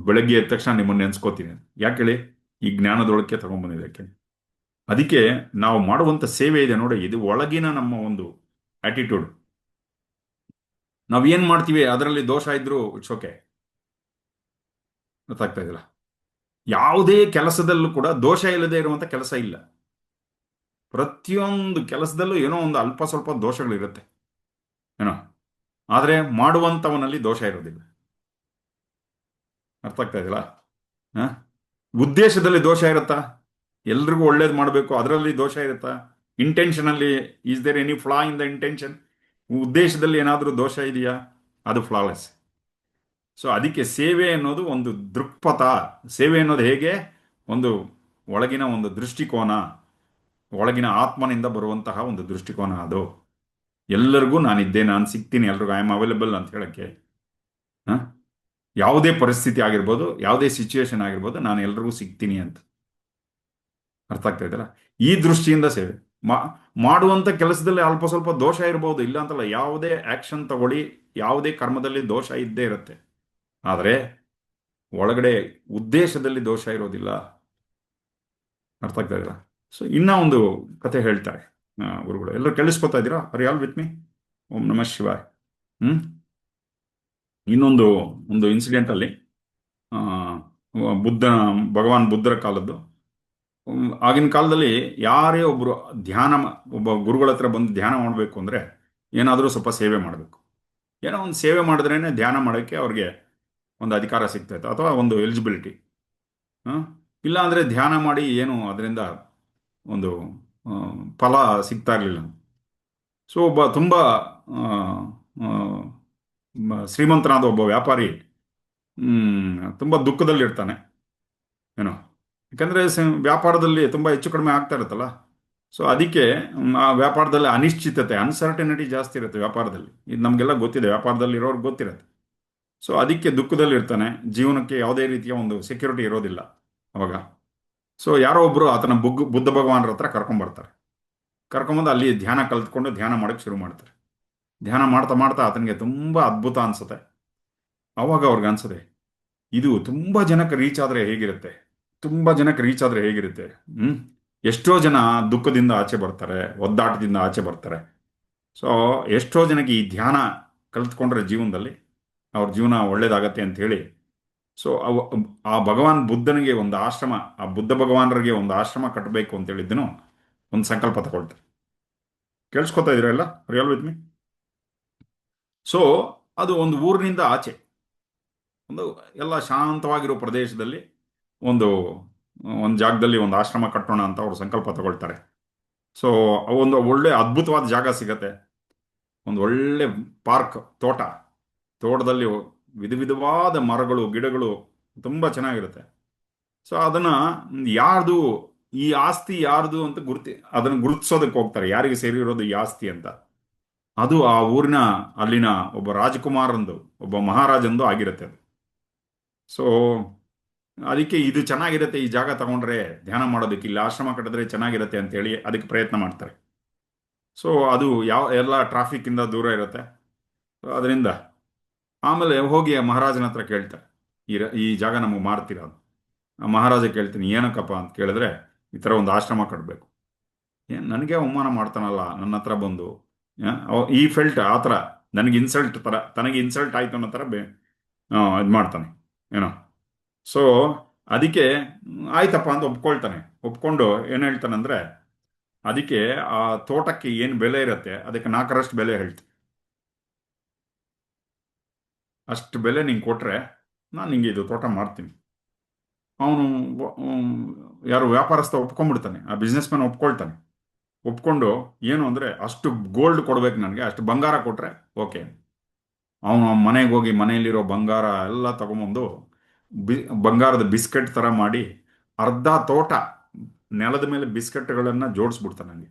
ಬೆಳಗ್ಗೆ ಎದ್ದ ತಕ್ಷಣ ನಿಮ್ಮನ್ನು ನೆನ್ಸ್ಕೋತೀನಿ. ಯಾಕೆ ಹೇಳಿ? ಈ ಜ್ಞಾನದೊಳಕ್ಕೆ ತಗೊಂಡ್ಬಂದಿದ್ದಕ್ಕೆ. ಅದಕ್ಕೆ ನಾವು ಮಾಡುವಂಥ ಸೇವೆ ಇದೆ ನೋಡಿ, ಇದು ಒಳಗಿನ ನಮ್ಮ ಒಂದು ಆಟಿಟ್ಯೂಡ್. ನಾವು ಏನು ಮಾಡ್ತೀವಿ ಅದರಲ್ಲಿ ದೋಷ ಇದ್ರೂ ಇಟ್ಸ್ ಓಕೆ. ಗೊತ್ತಾಗ್ತಾ ಇದಿಲ್ಲ? ಯಾವುದೇ ಕೆಲಸದಲ್ಲೂ ಕೂಡ ದೋಷ ಇಲ್ಲದೆ ಇರುವಂಥ ಕೆಲಸ ಇಲ್ಲ. ಪ್ರತಿಯೊಂದು ಕೆಲಸದಲ್ಲೂ ಏನೋ ಒಂದು ಅಲ್ಪ ಸ್ವಲ್ಪ ದೋಷಗಳಿರುತ್ತೆ ಏನೋ, ಆದರೆ ಮಾಡುವಂಥವನಲ್ಲಿ ದೋಷ ಇರೋದಿಲ್ಲ. ಅರ್ಥ ಆಗ್ತಾ ಇದೆಯಲ್ಲ? ಉದ್ದೇಶದಲ್ಲಿ ದೋಷ ಇರುತ್ತಾ? ಎಲ್ರಿಗೂ ಒಳ್ಳೇದು ಮಾಡಬೇಕು, ಅದರಲ್ಲಿ ದೋಷ ಇರುತ್ತಾ? ಇಂಟೆನ್ಷನಲ್ಲಿ is there any flaw in the intention? ಉದ್ದೇಶದಲ್ಲಿ ಏನಾದರೂ ದೋಷ ಇದೆಯಾ? ಅದು ಫ್ಲಾಲೆಸ್. ಸೊ ಅದಕ್ಕೆ ಸೇವೆ ಅನ್ನೋದು ಒಂದು ದೃಕ್ಪಥ. ಸೇವೆ ಅನ್ನೋದು ಹೇಗೆ? ಒಂದು ಒಳಗಿನ ಒಂದು ದೃಷ್ಟಿಕೋನ, ಒಳಗಿನ ಆತ್ಮನಿಂದ ಬರುವಂತಹ ಒಂದು ದೃಷ್ಟಿಕೋನ. ಅದು ಎಲ್ಲರಿಗೂ ನಾನಿದ್ದೆ, ನಾನು ಸಿಗ್ತೀನಿ, ಎಲ್ರಿಗೂ ಐ ಆಮ್ ಅವೈಲೇಬಲ್ ಅಂತ ಹೇಳಕ್ಕೆ. ಯಾವುದೇ ಪರಿಸ್ಥಿತಿ ಆಗಿರ್ಬೋದು, ಯಾವುದೇ ಸಿಚುವೇಶನ್ ಆಗಿರ್ಬೋದು, ನಾನು ಎಲ್ರಿಗೂ ಸಿಗ್ತೀನಿ ಅಂತ. ಅರ್ಥ ಆಗ್ತಾ ಇದ್ದಲ್ಲ? ಈ ದೃಷ್ಟಿಯಿಂದ ಸೇವೆ ಮಾಡುವಂಥ ಕೆಲಸದಲ್ಲಿ ಅಲ್ಪ ಸ್ವಲ್ಪ ದೋಷ ಇರ್ಬೋದು, ಇಲ್ಲ ಅಂತಲ್ಲ. ಯಾವುದೇ ಆಕ್ಷನ್ ತಗೊಳ್ಳಿ, ಯಾವುದೇ ಕರ್ಮದಲ್ಲಿ ದೋಷ ಇದ್ದೇ ಇರುತ್ತೆ. ಆದರೆ ಒಳಗಡೆ ಉದ್ದೇಶದಲ್ಲಿ ದೋಷ ಇರೋದಿಲ್ಲ. ಅರ್ಥ ಆಗ್ತಾ ಇದ್ದೀರಾ? ಸೊ ಇನ್ನ ಒಂದು ಕತೆ ಹೇಳ್ತಾರೆ ಗುರುಗಳು. ಎಲ್ಲರೂ ಕೇಳಿಸ್ಕೊತಾ ಇದ್ದೀರಾ? Are you all with me? ಓಂ ನಮಃ ಶಿವಾಯ್. ಇನ್ನೊಂದು ಇನ್ಸಿಡೆಂಟ್ ಅಲ್ಲಿ ಭಗವಾನ್ ಬುದ್ಧರ ಕಾಲದ್ದು. ಆಗಿನ ಕಾಲದಲ್ಲಿ ಯಾರೇ ಒಬ್ಬ ಗುರುಗಳ ಹತ್ರ ಬಂದು ಧ್ಯಾನ ಮಾಡಬೇಕು ಅಂದರೆ ಏನಾದರೂ ಸ್ವಲ್ಪ ಸೇವೆ ಮಾಡಬೇಕು. ಏನೋ ಒಂದು ಸೇವೆ ಮಾಡಿದ್ರೇ ಧ್ಯಾನ ಮಾಡೋಕ್ಕೆ ಅವ್ರಿಗೆ ಒಂದು ಅಧಿಕಾರ ಸಿಗ್ತಾಯಿತ್ತು, ಅಥವಾ ಒಂದು ಎಲಿಜಿಬಿಲಿಟಿ. ಇಲ್ಲ ಅಂದರೆ ಧ್ಯಾನ ಮಾಡಿ ಏನು ಅದರಿಂದ ಒಂದು ಫಲ ಸಿಗ್ತಾ ಇರಲಿಲ್ಲ. ಸೊ ಒಬ್ಬ ತುಂಬ ಶ್ರೀಮಂತನಾದ ಒಬ್ಬ ವ್ಯಾಪಾರಿ ತುಂಬ ದುಃಖದಲ್ಲಿರ್ತಾನೆ ಏನೋ. ಯಾಕಂದರೆ ವ್ಯಾಪಾರದಲ್ಲಿ ತುಂಬ ಹೆಚ್ಚು ಕಡಿಮೆ ಆಗ್ತಾ ಇರುತ್ತಲ್ಲ. ಸೊ ಅದಕ್ಕೆ ಆ ವ್ಯಾಪಾರದಲ್ಲಿ ಅನಿಶ್ಚಿತತೆ, ಅನ್ಸರ್ಟನಿಟಿ ಜಾಸ್ತಿ ಇರುತ್ತೆ ವ್ಯಾಪಾರದಲ್ಲಿ. ಇದು ನಮಗೆಲ್ಲ ಗೊತ್ತಿದೆ, ವ್ಯಾಪಾರದಲ್ಲಿ ಇರೋರ್ಗೆ ಗೊತ್ತಿರುತ್ತೆ. ಸೊ ಅದಕ್ಕೆ ದುಃಖದಲ್ಲಿರ್ತಾನೆ. ಜೀವನಕ್ಕೆ ಯಾವುದೇ ರೀತಿಯ ಒಂದು ಸೆಕ್ಯೂರಿಟಿ ಇರೋದಿಲ್ಲ ಅವಾಗ. ಸೊ ಯಾರೋ ಒಬ್ಬರು ಆತನ ಬುದ್ಧ ಭಗವಾನರ ಹತ್ರ ಕರ್ಕೊಂಬಂದು ಅಲ್ಲಿ ಧ್ಯಾನ ಕಲ್ತ್ಕೊಂಡು ಧ್ಯಾನ ಮಾಡೋಕ್ಕೆ ಶುರು ಮಾಡ್ತಾರೆ. ಧ್ಯಾನ ಮಾಡ್ತಾ ಮಾಡ್ತಾ ಆತನಿಗೆ ತುಂಬ ಅದ್ಭುತ ಅನ್ಸುತ್ತೆ. ಅವಾಗ ಅವ್ರಿಗೆ ಅನ್ಸುತ್ತೆ, ಇದು ತುಂಬ ಜನಕ್ಕೆ ರೀಚ್ ಆದರೆ ಹೇಗಿರುತ್ತೆ, ಎಷ್ಟೋ ಜನ ದುಃಖದಿಂದ ಆಚೆ ಬರ್ತಾರೆ, ಒದ್ದಾಟದಿಂದ ಆಚೆ ಬರ್ತಾರೆ. ಸೊ ಎಷ್ಟೋ ಜನಕ್ಕೆ ಈ ಧ್ಯಾನ ಕಲ್ತ್ಕೊಂಡ್ರೆ ಜೀವನದಲ್ಲಿ ಅವ್ರ ಜೀವನ ಒಳ್ಳೇದಾಗತ್ತೆ ಅಂತ ಹೇಳಿ, ಸೊ ಆ ಭಗವಾನ್ ಬುದ್ಧನಿಗೆ ಒಂದು ಆಶ್ರಮ, ಆ ಬುದ್ಧ ಭಗವಾನರಿಗೆ ಒಂದು ಆಶ್ರಮ ಕಟ್ಟಬೇಕು ಅಂತ ಹೇಳಿದ್ದನು ಒಂದು ಸಂಕಲ್ಪ ತಗೊಳ್ತಾರೆ. ಕೇಳಿಸ್ಕೊತಾ ಇದ್ರಲ್ಲ? Real with me? ಸೊ ಅದು ಒಂದು ಊರಿನಿಂದ ಆಚೆ, ಒಂದು ಎಲ್ಲ ಶಾಂತವಾಗಿರೋ ಪ್ರದೇಶದಲ್ಲಿ ಒಂದು ಜಾಗದಲ್ಲಿ ಒಂದು ಆಶ್ರಮ ಕಟ್ಟೋಣ ಅಂತ ಅವರು ಸಂಕಲ್ಪ ತಗೊಳ್ತಾರೆ. ಸೊ ಒಂದು ಒಳ್ಳೆ ಅದ್ಭುತವಾದ ಜಾಗ ಸಿಗತ್ತೆ. ಒಂದು ಒಳ್ಳೆ ಪಾರ್ಕ್, ತೋಟದಲ್ಲಿ ವಿಧವಾದ ಮರಗಳು, ಗಿಡಗಳು ತುಂಬ ಚೆನ್ನಾಗಿರುತ್ತೆ. ಸೊ ಅದನ್ನು ಯಾರ್ದು ಈ ಆಸ್ತಿ ಯಾರ್ದು ಅಂತ ಅದನ್ನು ಗುರುತಿಸೋದಕ್ಕೆ ಹೋಗ್ತಾರೆ, ಯಾರಿಗೆ ಸೇರಿರೋದು ಈ ಆಸ್ತಿ ಅಂತ. ಅದು ಆ ಊರಿನ ಅಲ್ಲಿನ ಒಬ್ಬ ರಾಜಕುಮಾರಂದು, ಒಬ್ಬ ಮಹಾರಾಜಂದು ಆಗಿರುತ್ತೆ ಅದು. ಸೊ ಅದಕ್ಕೆ ಇದು ಚೆನ್ನಾಗಿರುತ್ತೆ, ಈ ಜಾಗ ತಗೊಂಡ್ರೆ ಧ್ಯಾನ ಮಾಡೋದಕ್ಕೆ, ಇಲ್ಲಿ ಆಶ್ರಮ ಕಟ್ಟಿದ್ರೆ ಚೆನ್ನಾಗಿರುತ್ತೆ ಅಂತೇಳಿ ಅದಕ್ಕೆ ಪ್ರಯತ್ನ ಮಾಡ್ತಾರೆ. ಸೊ ಅದು ಎಲ್ಲ ಟ್ರಾಫಿಕ್ ಇಂದ ದೂರ ಇರುತ್ತೆ. ಅದರಿಂದ ಆಮೇಲೆ ಹೋಗಿ ಆ ಮಹಾರಾಜನ ಹತ್ರ ಕೇಳ್ತಾರೆ, ಈ ಜಾಗ ನಮಗೆ ಮಾರ್ತೀರ ಅದು. ಆ ಮಹಾರಾಜ ಕೇಳ್ತೀನಿ ಏನಕ್ಕಪ್ಪ ಅಂತ ಕೇಳಿದ್ರೆ, ಈ ಥರ ಒಂದು ಆಶ್ರಮ ಕಟ್ಟಬೇಕು. ಏನ್ ನನಗೆ ಅವಮಾನ ಮಾಡ್ತಾನಲ್ಲ ನನ್ನ ಹತ್ರ ಬಂದು. ಈ ಫೆಲ್ಟ್ ಆ ಥರ ನನಗೆ ಇನ್ಸಲ್ಟ್ ಥರ, ತನಗೆ ಇನ್ಸಲ್ಟ್ ಆಯ್ತು ಅನ್ನೋ ಥರ ಇದು ಮಾಡ್ತಾನೆ ಏನೋ. ಸೊ ಅದಕ್ಕೆ ಆಯ್ತಪ್ಪ ಅಂತ ಒಪ್ಕೊಳ್ತಾನೆ. ಒಪ್ಕೊಂಡು ಏನು ಹೇಳ್ತಾನಂದ್ರೆ, ಅದಕ್ಕೆ ಆ ತೋಟಕ್ಕೆ ಏನು ಬೆಲೆ ಇರುತ್ತೆ ಅದಕ್ಕೆ 4ರಷ್ಟು ಬೆಲೆ ಹೇಳ್ತೀನಿ. ಅಷ್ಟು ಬೆಲೆ ನಿಂಗೆ ಕೊಟ್ರೆ ನಾನು ನಿಂಗೆ ಇದು ತೋಟ ಮಾಡ್ತೀನಿ. ಅವನು ಯಾರು ವ್ಯಾಪಾರಸ್ಥ ಒಪ್ಕೊಂಡ್ಬಿಡ್ತಾನೆ, ಆ ಬಿಸ್ನೆಸ್ ಮ್ಯಾನ್ ಒಪ್ಕೊಳ್ತಾನೆ. ಒಪ್ಕೊಂಡು ಏನು ಅಂದರೆ ಅಷ್ಟು ಗೋಲ್ಡ್ ಕೊಡ್ಬೇಕು ನನಗೆ, ಅಷ್ಟು ಬಂಗಾರ ಕೊಟ್ರೆ ಓಕೆ. ಅವನು ಮನೆಗೆ ಹೋಗಿ ಮನೆಯಲ್ಲಿರೋ ಬಂಗಾರ ಎಲ್ಲ ತಗೊಂಬಂದು ಬಿ ಬಂಗಾರದ ಬಿಸ್ಕೆಟ್ ಥರ ಮಾಡಿ ಅರ್ಧ ತೋಟ ನೆಲದ ಮೇಲೆ ಬಿಸ್ಕೆಟ್ಗಳನ್ನು ಜೋಡಿಸ್ಬಿಡ್ತಾನೆ. ನನಗೆ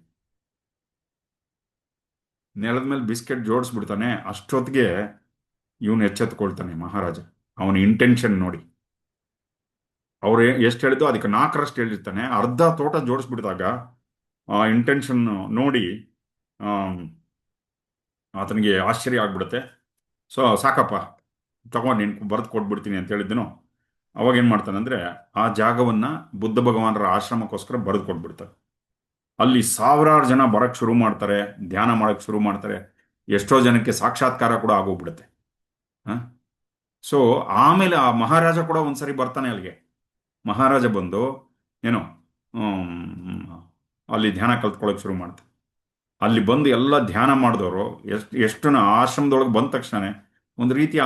ನೆಲದ ಮೇಲೆ ಬಿಸ್ಕೆಟ್ ಜೋಡಿಸ್ಬಿಡ್ತಾನೆ. ಅಷ್ಟೊತ್ತಿಗೆ ಇವನು ಎಚ್ಚೆತ್ಕೊಳ್ತಾನೆ ಮಹಾರಾಜ, ಅವನ ಇಂಟೆನ್ಷನ್ ನೋಡಿ. ಅವ್ರು ಎಷ್ಟು ಹೇಳಿದ್ದು ಅದಕ್ಕೆ 4ರಷ್ಟು ಹೇಳಿರ್ತಾನೆ. ಅರ್ಧ ತೋಟ ಜೋಡಿಸ್ಬಿಡಿದಾಗ ಆ ಇಂಟೆನ್ಷನ್ ನೋಡಿ ಆತನಿಗೆ ಆಶ್ಚರ್ಯ ಆಗ್ಬಿಡುತ್ತೆ. ಸೊ ಸಾಕಪ್ಪ ತಗೊಂಡು ನೀನು ಬರೆದು ಕೊಟ್ಬಿಡ್ತೀನಿ ಅಂತ ಹೇಳಿದ್ದನು. ಅವಾಗ ಏನು ಮಾಡ್ತಾನೆ ಅಂದರೆ, ಆ ಜಾಗವನ್ನು ಬುದ್ಧ ಭಗವಾನರ ಆಶ್ರಮಕ್ಕೋಸ್ಕರ ಬರೆದು ಕೊಟ್ಬಿಡ್ತಾರೆ. ಅಲ್ಲಿ ಸಾವಿರಾರು ಜನ ಬರಕ್ಕೆ ಶುರು ಮಾಡ್ತಾರೆ, ಧ್ಯಾನ ಮಾಡಕ್ಕೆ ಶುರು ಮಾಡ್ತಾರೆ. ಎಷ್ಟೋ ಜನಕ್ಕೆ ಸಾಕ್ಷಾತ್ಕಾರ ಕೂಡ ಆಗೋಗ್ಬಿಡುತ್ತೆ. ಸೊ ಆಮೇಲೆ ಆ ಮಹಾರಾಜ ಕೂಡ ಒಂದ್ಸರಿ ಬರ್ತಾನೆ ಅಲ್ಲಿಗೆ. ಮಹಾರಾಜ ಬಂದು ಏನು ಅಲ್ಲಿ ಧ್ಯಾನ ಕಲ್ತ್ಕೊಳ್ಳೋಕೆ ಶುರು ಮಾಡ್ತಾರೆ. ಅಲ್ಲಿ ಬಂದು ಎಲ್ಲ ಧ್ಯಾನ ಮಾಡಿದವರು ಎಷ್ಟು ಆಶ್ರಮದೊಳಗೆ ಬಂದ ತಕ್ಷಣ ಒಂದು ರೀತಿಯ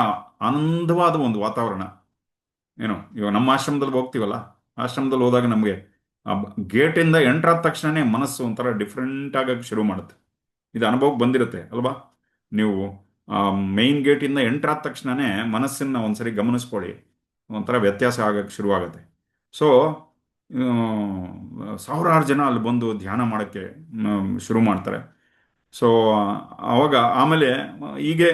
ಆನಂದವಾದ ಒಂದು ವಾತಾವರಣ. ಏನು ಇವಾಗ ನಮ್ಮ ಆಶ್ರಮದಲ್ಲಿ ಹೋಗ್ತೀವಲ್ಲ, ಆಶ್ರಮದಲ್ಲಿ ಹೋದಾಗ ನಮಗೆ ಆ ಗೇಟಿಂದ ಎಂಟ್ರ್ ಆದ ತಕ್ಷಣನೇ ಮನಸ್ಸು ಒಂಥರ ಡಿಫ್ರೆಂಟ್ ಆಗಕ್ಕೆ ಶುರು ಮಾಡುತ್ತೆ. ಇದು ಅನುಭವಕ್ಕೆ ಬಂದಿರುತ್ತೆ ಅಲ್ವಾ? ನೀವು ಮೇನ್ ಗೇಟಿಂದ ಎಂಟ್ರ್ ಆದ ತಕ್ಷಣನೇ ಮನಸ್ಸನ್ನ ಒಂದ್ಸರಿ ಗಮನಿಸ್ಕೊಳ್ಳಿ, ಒಂಥರ ವ್ಯತ್ಯಾಸ ಆಗಕ್ಕೆ ಶುರುವಾಗುತ್ತೆ. ಸೊ ಸಾವಿರಾರು ಜನ ಅಲ್ಲಿ ಬಂದು ಧ್ಯಾನ ಮಾಡೋಕ್ಕೆ ಶುರು ಮಾಡ್ತಾರೆ. ಸೊ ಅವಾಗ ಆಮೇಲೆ ಹೀಗೆ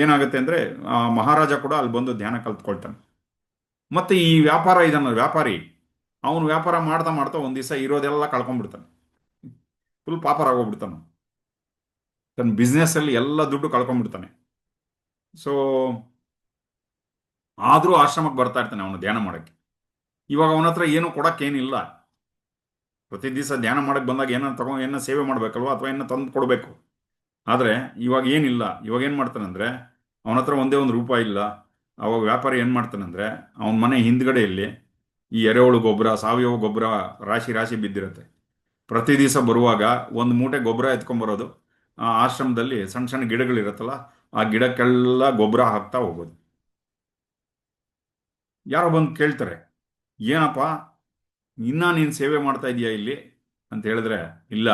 ಏನಾಗುತ್ತೆ ಅಂದರೆ, ಆ ಮಹಾರಾಜ ಕೂಡ ಅಲ್ಲಿ ಬಂದು ಧ್ಯಾನ ಕಲ್ತ್ಕೊಳ್ತಾನೆ. ಮತ್ತು ಈ ವ್ಯಾಪಾರ ಇದನ್ನ ವ್ಯಾಪಾರಿ, ಅವನು ವ್ಯಾಪಾರ ಮಾಡ್ತಾ ಮಾಡ್ತಾ ಒಂದು ದಿವಸ ಇರೋದೆಲ್ಲ ಕಳ್ಕೊಂಡ್ಬಿಡ್ತಾನೆ. Full pauper ಆಗೋಗ್ಬಿಡ್ತಾನೆ. ತನ್ನ ಬಿಸ್ನೆಸ್ಸಲ್ಲಿ ಎಲ್ಲ ದುಡ್ಡು ಕಳ್ಕೊಂಡ್ಬಿಡ್ತಾನೆ. ಸೊ ಆದರೂ ಆಶ್ರಮಕ್ಕೆ ಬರ್ತಾ ಇರ್ತಾನೆ ಅವನು ಧ್ಯಾನ ಮಾಡೋಕ್ಕೆ. ಇವಾಗ ಅವನ ಹತ್ರ ಏನು ಕೊಡೋಕ್ಕೇನಿಲ್ಲ. ಪ್ರತಿ ದಿವಸ ಧ್ಯಾನ ಮಾಡಕ್ಕೆ ಬಂದಾಗ ಏನೋ ಸೇವೆ ಮಾಡಬೇಕಲ್ವ, ಅಥವಾ ಏನೋ ತಂದು ಕೊಡಬೇಕು. ಆದರೆ ಇವಾಗ ಏನಿಲ್ಲ. ಇವಾಗ ಏನು ಮಾಡ್ತಾನಂದರೆ, ಅವನ ಹತ್ರ ಒಂದೇ ಒಂದು ರೂಪಾಯಿ ಇಲ್ಲ. ಅವಾಗ ವ್ಯಾಪಾರಿ ಏನು ಮಾಡ್ತಾನಂದರೆ, ಅವನ ಮನೆ ಹಿಂದ್ಗಡೆಯಲ್ಲಿ ಈ ಎರೆಹುಳು ಗೊಬ್ಬರ, ಸಾವಯವ ಗೊಬ್ಬರ ರಾಶಿ ರಾಶಿ ಬಿದ್ದಿರುತ್ತೆ. ಪ್ರತಿ ದಿವಸ ಬರುವಾಗ ಒಂದು ಮೂಟೆ ಗೊಬ್ಬರ ಎತ್ಕೊಂಬರೋದು, ಆ ಆಶ್ರಮದಲ್ಲಿ ಸಣ್ಣ ಸಣ್ಣ ಗಿಡಗಳಿರುತ್ತಲ್ಲ, ಆ ಗಿಡಕ್ಕೆಲ್ಲ ಗೊಬ್ಬರ ಹಾಕ್ತಾ ಹೋಗೋದು. ಯಾರೋ ಬಂದು ಕೇಳ್ತಾರೆ, ಏನಪ್ಪ ಇನ್ನೂ ನೀನು ಸೇವೆ ಮಾಡ್ತಾ ಇದೀಯಾ ಇಲ್ಲಿ ಅಂತ ಹೇಳಿದ್ರೆ, ಇಲ್ಲ,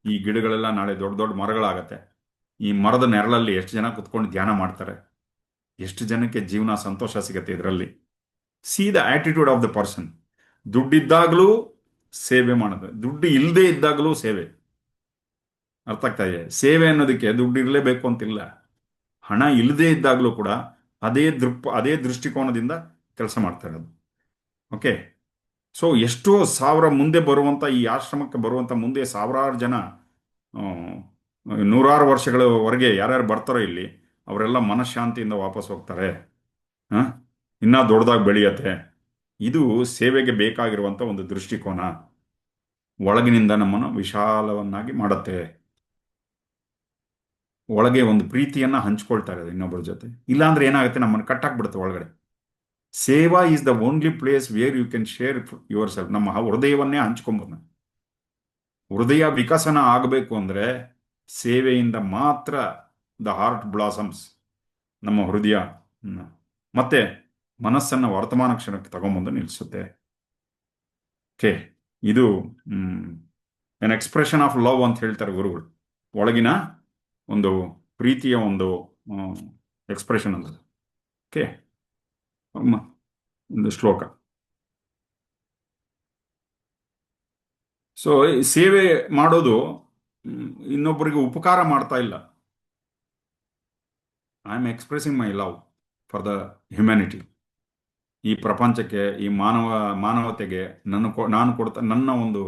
ಈ ಗಿಡಗಳೆಲ್ಲ ನಾಳೆ ದೊಡ್ಡ ದೊಡ್ಡ ಮರಗಳಾಗತ್ತೆ. ಈ ಮರದ ನೆರಳಲ್ಲಿ ಎಷ್ಟು ಜನ ಕುತ್ಕೊಂಡು ಧ್ಯಾನ ಮಾಡ್ತಾರೆ, ಎಷ್ಟು ಜನಕ್ಕೆ ಜೀವನ ಸಂತೋಷ ಸಿಗತ್ತೆ ಇದರಲ್ಲಿ. See the attitude of the person. ದುಡ್ಡಿದ್ದಾಗಲೂ ಸೇವೆ ಮಾಡೋದು, ದುಡ್ಡು ಇಲ್ಲದೆ ಇದ್ದಾಗಲೂ ಸೇವೆ. ಅರ್ಥ ಆಗ್ತಾ ಇದೆ? ಸೇವೆ ಅನ್ನೋದಕ್ಕೆ ದುಡ್ಡು ಇರಲೇಬೇಕು ಅಂತಿಲ್ಲ. ಹಣ ಇಲ್ಲದೆ ಇದ್ದಾಗಲೂ ಕೂಡ ಅದೇ ದೃಷ್ಟಿಕೋನದಿಂದ ಕೆಲಸ ಮಾಡ್ತಾ ಇರೋದು. ಓಕೆ. ಸೊ ಎಷ್ಟೋ ಸಾವಿರ ಮುಂದೆ ಬರುವಂಥ, ಈ ಆಶ್ರಮಕ್ಕೆ ಬರುವಂಥ ಮುಂದೆ ಸಾವಿರಾರು ಜನ, ನೂರಾರು ವರ್ಷಗಳವರೆಗೆ ಯಾರ್ಯಾರು ಬರ್ತಾರೋ ಇಲ್ಲಿ, ಅವರೆಲ್ಲ ಮನಃಶಾಂತಿಯಿಂದ ವಾಪಸ್ ಹೋಗ್ತಾರೆ. ಇನ್ನೂ ದೊಡ್ಡದಾಗಿ ಬೆಳೆಯತ್ತೆ. ಇದು ಸೇವೆಗೆ ಬೇಕಾಗಿರುವಂಥ ಒಂದು ದೃಷ್ಟಿಕೋನ. ಒಳಗಿನಿಂದ ನಮ್ಮನ್ನು ವಿಶಾಲವನ್ನಾಗಿ ಮಾಡುತ್ತೆ. ಒಳಗೆ ಒಂದು ಪ್ರೀತಿಯನ್ನು ಹಂಚ್ಕೊಳ್ತಾ ಇರೋದು ಇನ್ನೊಬ್ಬರ ಜೊತೆ. ಇಲ್ಲಾಂದ್ರೆ ಏನಾಗುತ್ತೆ, ನಮ್ಮನ್ನು ಕಟ್ಟಾಕ್ಬಿಡುತ್ತೆ ಒಳಗಡೆ. ಸೇವಾ is the only place where you can share yourself. ನಮ್ಮ ಹೃದಯವನ್ನೇ ಹಂಚ್ಕೊಂಬೋದು. ಹೃದಯ ವಿಕಸನ ಆಗಬೇಕು ಅಂದರೆ ಸೇವೆಯಿಂದ ಮಾತ್ರ ದ ಹಾರ್ಟ್ ಬ್ಲಾಸಮ್ಸ್. ನಮ್ಮ ಹೃದಯ ಮತ್ತೆ ಮನಸ್ಸನ್ನು ವರ್ತಮಾನ ಕ್ಷಣಕ್ಕೆ ತಗೊಂಬಂದು ನಿಲ್ಲಿಸುತ್ತೆ. ಓಕೆ. ಇದು ಎನ್ ಎಕ್ಸ್ಪ್ರೆಷನ್ ಆಫ್ ಲವ್ ಅಂತ ಹೇಳ್ತಾರೆ ಗುರುಗಳು. ಒಳಗಿನ ಒಂದು ಪ್ರೀತಿಯ ಒಂದು ಎಕ್ಸ್ಪ್ರೆಷನ್ ಅಂತ. ಓಕೆ. ಒಂದು ಶ್ಲೋಕ. ಸೊ ಸೇವೆ ಮಾಡೋದು ಇನ್ನೊಬ್ಬರಿಗೆ ಉಪಕಾರ ಮಾಡ್ತಾ ಇಲ್ಲ, I am expressing my love for the humanity. ಈ ಪ್ರಪಂಚಕ್ಕೆ, ಈ ಮಾನವತೆಗೆ ನಾನು ಕೊಡ್ತಾ ನನ್ನ ಒಂದು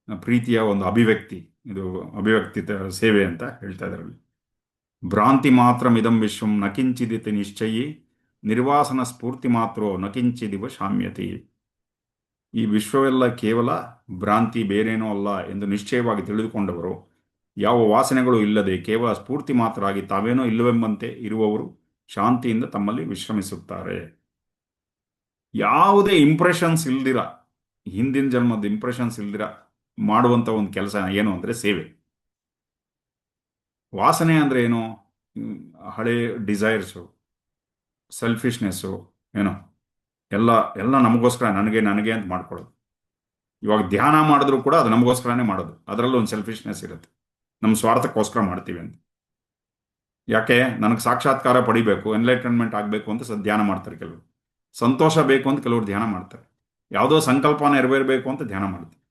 ಪ್ರೀತಿಯ ಒಂದು ಅಭಿವ್ಯಕ್ತಿ, ಇದು ಅಭಿವ್ಯಕ್ತಿ ಸೇವೆ ಅಂತ ಹೇಳ್ತಾ ಇದ್ದಾರೆ ಅಲ್ಲಿ. ಭ್ರಾಂತಿ ಮಾತ್ರ ಇದಂ ವಿಶ್ವಂ ನಕಿಂಚಿದಿತಿ ನಿಶ್ಚಯಿ ನಿರ್ವಾಸನ ಸ್ಫೂರ್ತಿ ಮಾತ್ರೋ ನಕಿಂಚಿದಿವ ಶಾಮ್ಯತಿ. ಈ ವಿಶ್ವವೆಲ್ಲ ಕೇವಲ ಭ್ರಾಂತಿ, ಬೇರೇನೂ ಅಲ್ಲ ಎಂದು ನಿಶ್ಚಯವಾಗಿ ತಿಳಿದುಕೊಂಡವರು, ಯಾವ ವಾಸನೆಗಳು ಇಲ್ಲದೆ ಕೇವಲ ಸ್ಫೂರ್ತಿ ಮಾತ್ರ ಆಗಿ ತಾವೇನೋ ಇಲ್ಲವೆಂಬಂತೆ ಇರುವವರು ಶಾಂತಿಯಿಂದ ತಮ್ಮಲ್ಲಿ ವಿಶ್ರಮಿಸುತ್ತಾರೆ. ಯಾವುದೇ ಇಂಪ್ರೆಷನ್ಸ್ ಇಲ್ದಿರ, ಹಿಂದಿನ ಜನ್ಮದ ಇಂಪ್ರೆಷನ್ಸ್ ಇಲ್ದಿರ ಮಾಡುವಂಥ ಒಂದು ಕೆಲಸ ಏನು ಅಂದರೆ ಸೇವೆ. ವಾಸನೆ ಅಂದರೆ ಏನು? ಹಳೆ ಡಿಸೈರ್ಸು, ಸೆಲ್ಫಿಶ್ನೆಸ್ಸು, ಏನೋ ಎಲ್ಲ ಎಲ್ಲ ನಮಗೋಸ್ಕರ, ನನಗೆ ನನಗೆ ಅಂತ ಮಾಡ್ಕೊಳ್ಳೋದು. ಇವಾಗ ಧ್ಯಾನ ಮಾಡಿದ್ರು ಕೂಡ ಅದು ನಮಗೋಸ್ಕರನೇ ಮಾಡೋದು. ಅದರಲ್ಲೂ ಒಂದು ಸೆಲ್ಫಿಶ್ನೆಸ್ ಇರುತ್ತೆ, ನಮ್ಮ ಸ್ವಾರ್ಥಕ್ಕೋಸ್ಕರ ಮಾಡ್ತೀವಿ ಅಂತ. ಯಾಕೆ? ನನಗೆ ಸಾಕ್ಷಾತ್ಕಾರ ಪಡಿಬೇಕು, ಎನ್ಲೈಟನ್ಮೆಂಟ್ ಆಗಬೇಕು ಅಂತ ಧ್ಯಾನ ಮಾಡ್ತಾರೆ ಕೆಲವರು. ಸಂತೋಷ ಬೇಕು ಅಂತ ಕೆಲವರು ಧ್ಯಾನ ಮಾಡ್ತಾರೆ. ಯಾವುದೋ ಸಂಕಲ್ಪ ನೆರವೇರಬೇಕು ಅಂತ ಧ್ಯಾನ ಮಾಡ್ತಾರೆ.